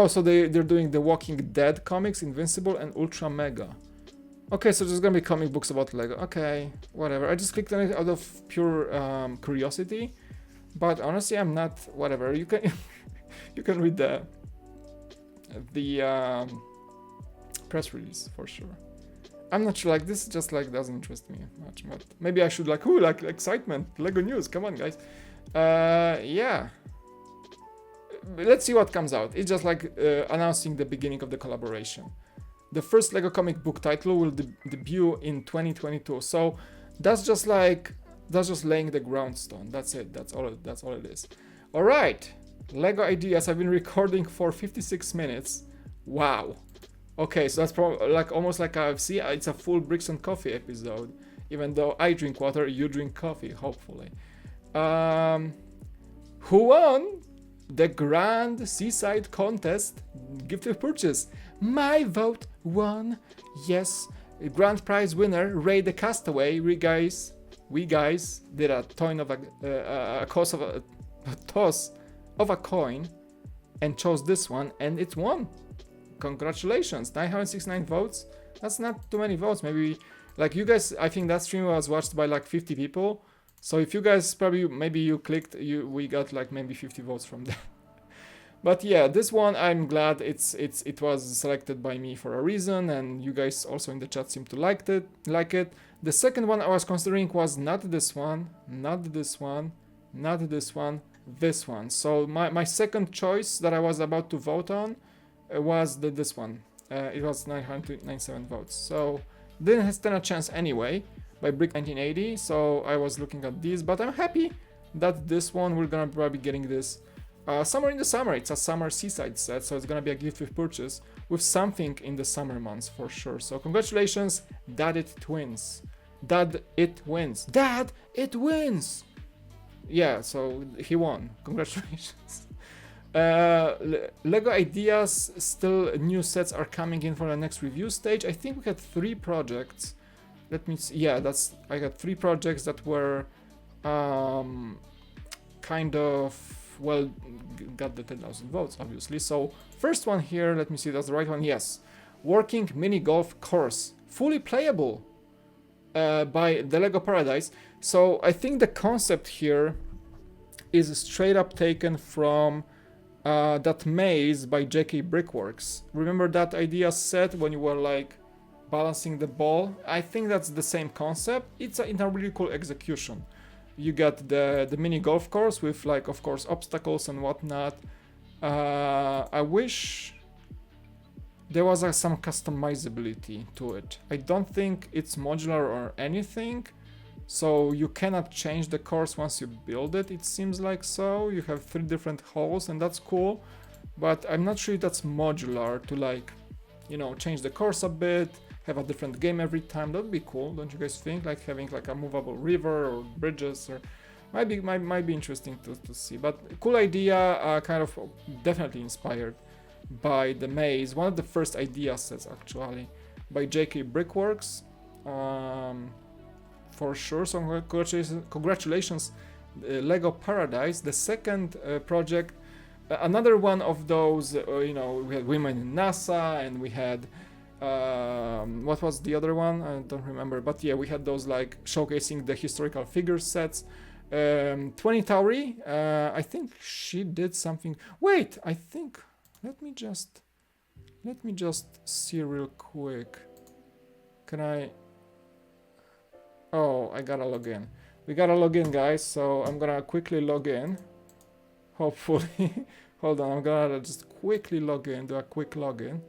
so they're doing the Walking Dead comics, Invincible and Ultra Mega. Okay, so there's gonna be comic books about Lego. Okay, whatever. I just clicked on it out of pure curiosity, but honestly, I'm not. Whatever. You can you can read the press release for sure. I'm not sure. Like this, just like doesn't interest me much. But maybe I should like. Ooh, like excitement. Lego news. Come on, guys. Yeah. Let's see what comes out. It's just like announcing the beginning of the collaboration. The first Lego comic book title will debut in 2022. So that's just laying the groundstone. That's it. That's all it is. All right. Lego ideas. I've been recording for 56 minutes. Wow. Okay, so that's probably like almost like it's a full Bricks and Coffee episode. Even though I drink water, you drink coffee, hopefully. Who won the Grand Seaside Contest gift of purchase? My vote won. Yes, grand prize winner Ray the Castaway. We guys did a toss of a coin and chose this one, and it won. Congratulations, 969 votes. That's not too many votes. Maybe like you guys, I think that stream was watched by like 50 people. So if you guys maybe you clicked, we got like maybe 50 votes from that. But yeah, this one I'm glad it was selected by me for a reason, and you guys also in the chat seem to like it. The second one I was considering was not this one, this one. So my second choice that I was about to vote on was this one. It was 997 votes. So didn't stand a chance anyway by Brick 1980. So I was looking at these, but I'm happy that this one we're gonna probably be getting this. Summer in the Summer, it's a summer seaside set, so it's gonna be a gift with purchase with something in the summer months for sure. So congratulations, Dad It Twins. Dad It Wins. Dad It Wins! Yeah, so he won. Congratulations. Lego ideas, still new sets are coming in for the next review stage. I think we had 3 projects. Let me see. Yeah, I got 3 projects that were kind of, well, got the 10,000 votes, obviously. So first one here, let me see, that's the right one. Yes, working mini golf course, fully playable by the Lego Paradise. So I think the concept here is straight up taken from that maze by JK Brickworks. Remember that idea set when you were like balancing the ball? I think that's the same concept. It's in a really cool execution. You got the mini golf course with like, of course, obstacles and whatnot. I wish there was some customizability to it. I don't think it's modular or anything, so you cannot change the course once you build it. It seems like so. You have 3 different holes, and that's cool, but I'm not sure if that's modular to like, you know, change the course a bit, have a different game every time. That'd be cool, don't you guys think? Like having like a movable river or bridges, or might be interesting to see. But cool idea, kind of definitely inspired by the maze, one of the first idea sets actually, by JK Brickworks. For sure, so congratulations Lego Paradise, the second project, another one of those, we had women in NASA, and we had, what was the other one? I don't remember, but yeah, we had those like showcasing the historical figure sets. 20 Tauri, I think she did something. Wait, I think, let me just see real quick. Can I? Oh, I gotta log in. We gotta log in, guys, so I'm gonna quickly log in. Hopefully. Hold on, I'm gonna just quickly log in, do a quick login.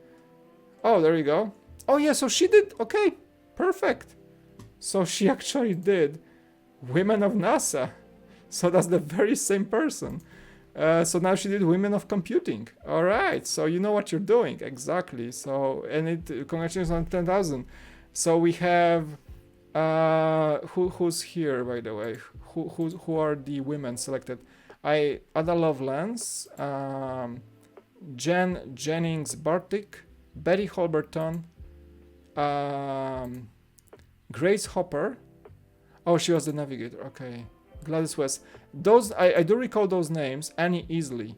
Oh, there you go. Oh yeah, so she did, okay, perfect. So she actually did Women of NASA. So that's the very same person. So now she did Women of Computing. All right, so you know what you're doing, exactly. So, and congratulations on 10,000. So we have, who's here, by the way? Who are the women selected? Ada Lovelace, Jen Jennings Bartik, Betty Holberton, Grace Hopper. Oh, she was the navigator. Okay, Gladys West. Those I do recall those names. Annie Easley.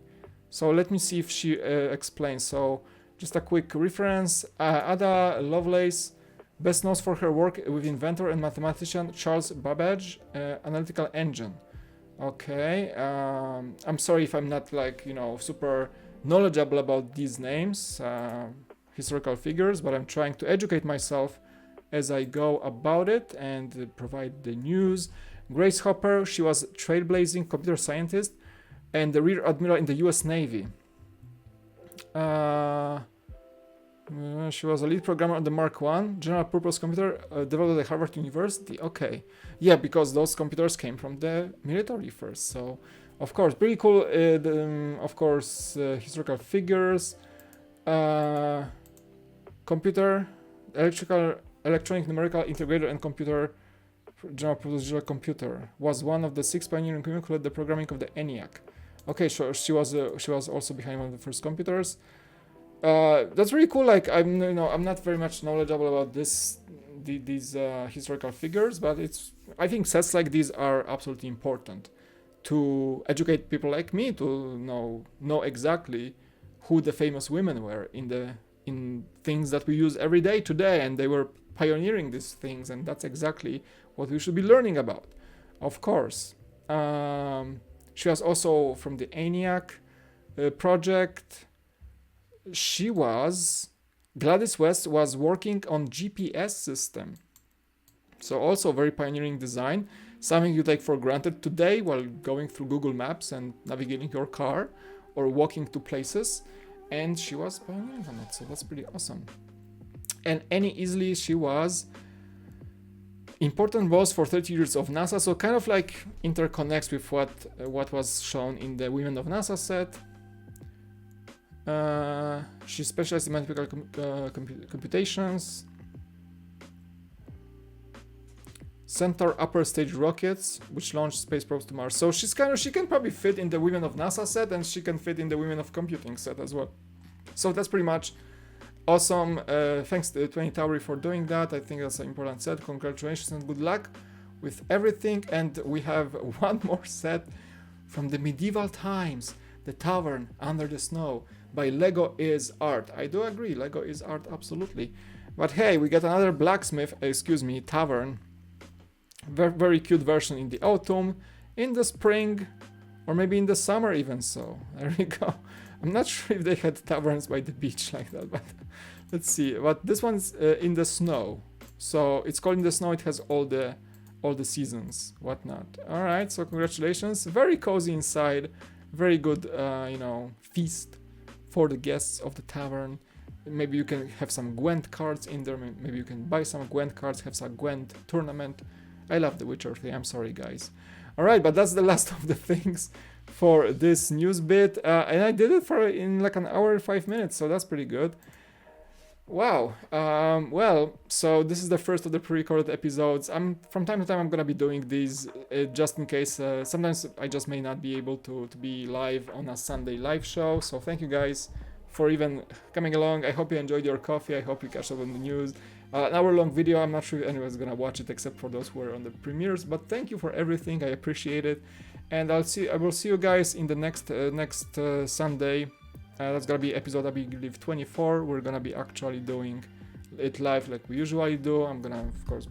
So let me see if she explains. So just a quick reference. Ada Lovelace, best known for her work with inventor and mathematician Charles Babbage, analytical engine. Okay, I'm sorry if I'm not super knowledgeable about these names, historical figures, but I'm trying to educate myself as I go about it and provide the news. Grace Hopper, she was a trailblazing computer scientist and the Rear Admiral in the US Navy. She was a lead programmer on the Mark I general purpose computer developed at Harvard University. Okay, yeah, because those computers came from the military first. So, of course, pretty cool. Historical figures, computer, electronic numerical integrator, and computer general purpose digital computer was one of the 6 pioneering women who led the programming of the ENIAC. Okay, so she was also behind one of the first computers. That's really cool. Like I'm not very much knowledgeable about these historical figures, but I think sets like these are absolutely important to educate people like me to know exactly who the famous women were in things that we use every day today, and they were pioneering these things, and that's exactly what we should be learning about. Of course, she was also from the ENIAC project. Gladys West was working on GPS system. So also very pioneering design, something you take for granted today while going through Google Maps and navigating your car or walking to places. And she was pioneering on it, so that's pretty awesome. And Annie Easley, she was important boss for 30 years of NASA, so kind of like interconnects with what was shown in the Women of NASA set. She specialized in mathematical computations, Centaur upper stage rockets, which launched space probes to Mars. So she can probably fit in the Women of NASA set, and she can fit in the Women of Computing set as well. So that's pretty much awesome. Thanks to 20 Tauri for doing that. I think that's an important set. Congratulations and good luck with everything. And we have one more set from the medieval times, The Tavern Under the Snow by Lego is Art. I do agree, Lego is art, absolutely. But hey, we got another tavern. Very, very cute version in the autumn, in the spring, or maybe in the summer even. So there we go. I'm not sure if they had taverns by the beach like that, but let's see. But this one's in the snow. So it's called In the Snow. It has all the seasons, whatnot. All right, so congratulations. Very cozy inside. Very good, feast for the guests of the tavern. Maybe you can have some Gwent cards in there. Maybe you can buy some Gwent cards, have some Gwent tournament. I love the Witcher 3. I'm sorry, guys. All right, but that's the last of the things for this news bit. And I did it in like an hour and 5 minutes, so that's pretty good. Wow. Well, so this is the first of the pre-recorded episodes. From time to time I'm gonna be doing these just in case. Sometimes I just may not be able to be live on a Sunday live show. So thank you guys for even coming along. I hope you enjoyed your coffee. I hope you catch up on the news. An hour-long video. I'm not sure if anyone's gonna watch it except for those who are on the premieres. But thank you for everything. I appreciate it. And I will see you guys in the next Sunday. That's gonna be episode, I believe, 24. We're gonna be actually doing it live like we usually do. I'm gonna, of course,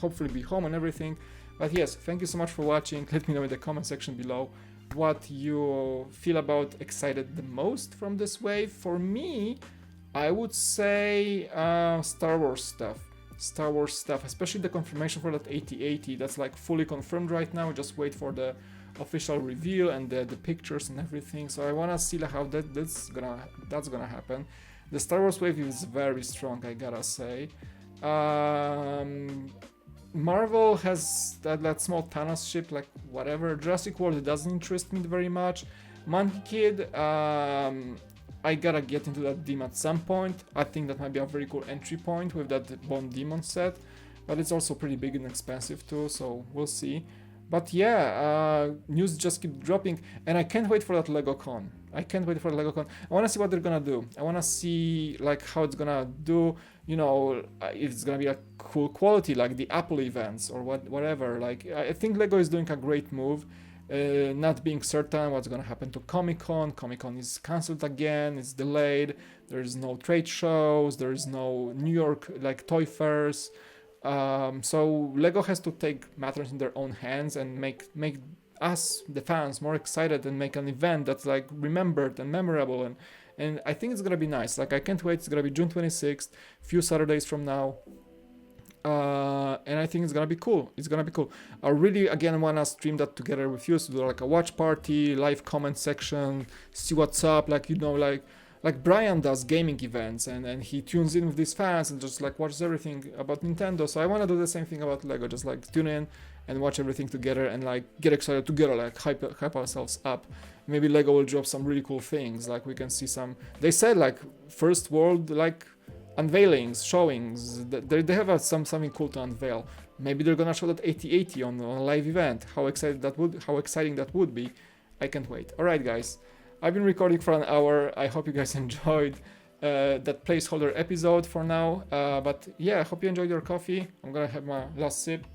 hopefully be home and everything. But yes, thank you so much for watching. Let me know in the comment section below what you feel about excited the most from this wave. For me, I would say Star Wars stuff, especially the confirmation for that AT-AT. That's like fully confirmed right now. Just wait for the official reveal and the pictures and everything. So I wanna see like how that's gonna happen. The Star Wars wave is very strong, I gotta say. Marvel has that small Thanos ship, like whatever. Jurassic World, it doesn't interest me very much. Monkie Kid, I gotta get into that theme at some point. I think that might be a very cool entry point with that Bone Demon set, but it's also pretty big and expensive too, so we'll see. But yeah, news just keep dropping, and I can't wait for that Lego Con. I wanna see what they're gonna do. I wanna see like how it's gonna do, you know, if it's gonna be a cool quality like the Apple events or whatever. Like I think Lego is doing a great move, not being certain what's gonna happen to Comic-Con. Comic-Con is cancelled again, it's delayed, there's no trade shows, there's no New York like toy fairs. So Lego has to take matters in their own hands and make us, the fans, more excited and make an event that's like remembered and memorable, and I think it's gonna be nice. Like I can't wait. It's gonna be June 26th, few Saturdays from now, and I think it's gonna be cool. I really again wanna stream that together with you, so do like a watch party, live comment section, see what's up, like, you know, like Brian does gaming events, and he tunes in with these fans and just like watches everything about Nintendo. So I want to do the same thing about Lego, just like tune in and watch everything together and like get excited together, like hype ourselves up. Maybe Lego will drop some really cool things, like we can see some, they said like first world like unveilings, showings, they have something cool to unveil. Maybe they're gonna show that AT-AT on a live event. How exciting that would be. I can't wait. Alright guys, I've been recording for an hour. I hope you guys enjoyed that placeholder episode for now. But yeah, I hope you enjoyed your coffee. I'm gonna have my last sip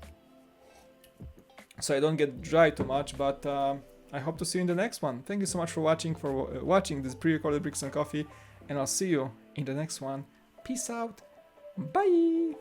so I don't get dry too much. But I hope to see you in the next one. Thank you so much for watching this pre-recorded Bricks and Coffee, and I'll see you in the next one. Peace out. Bye.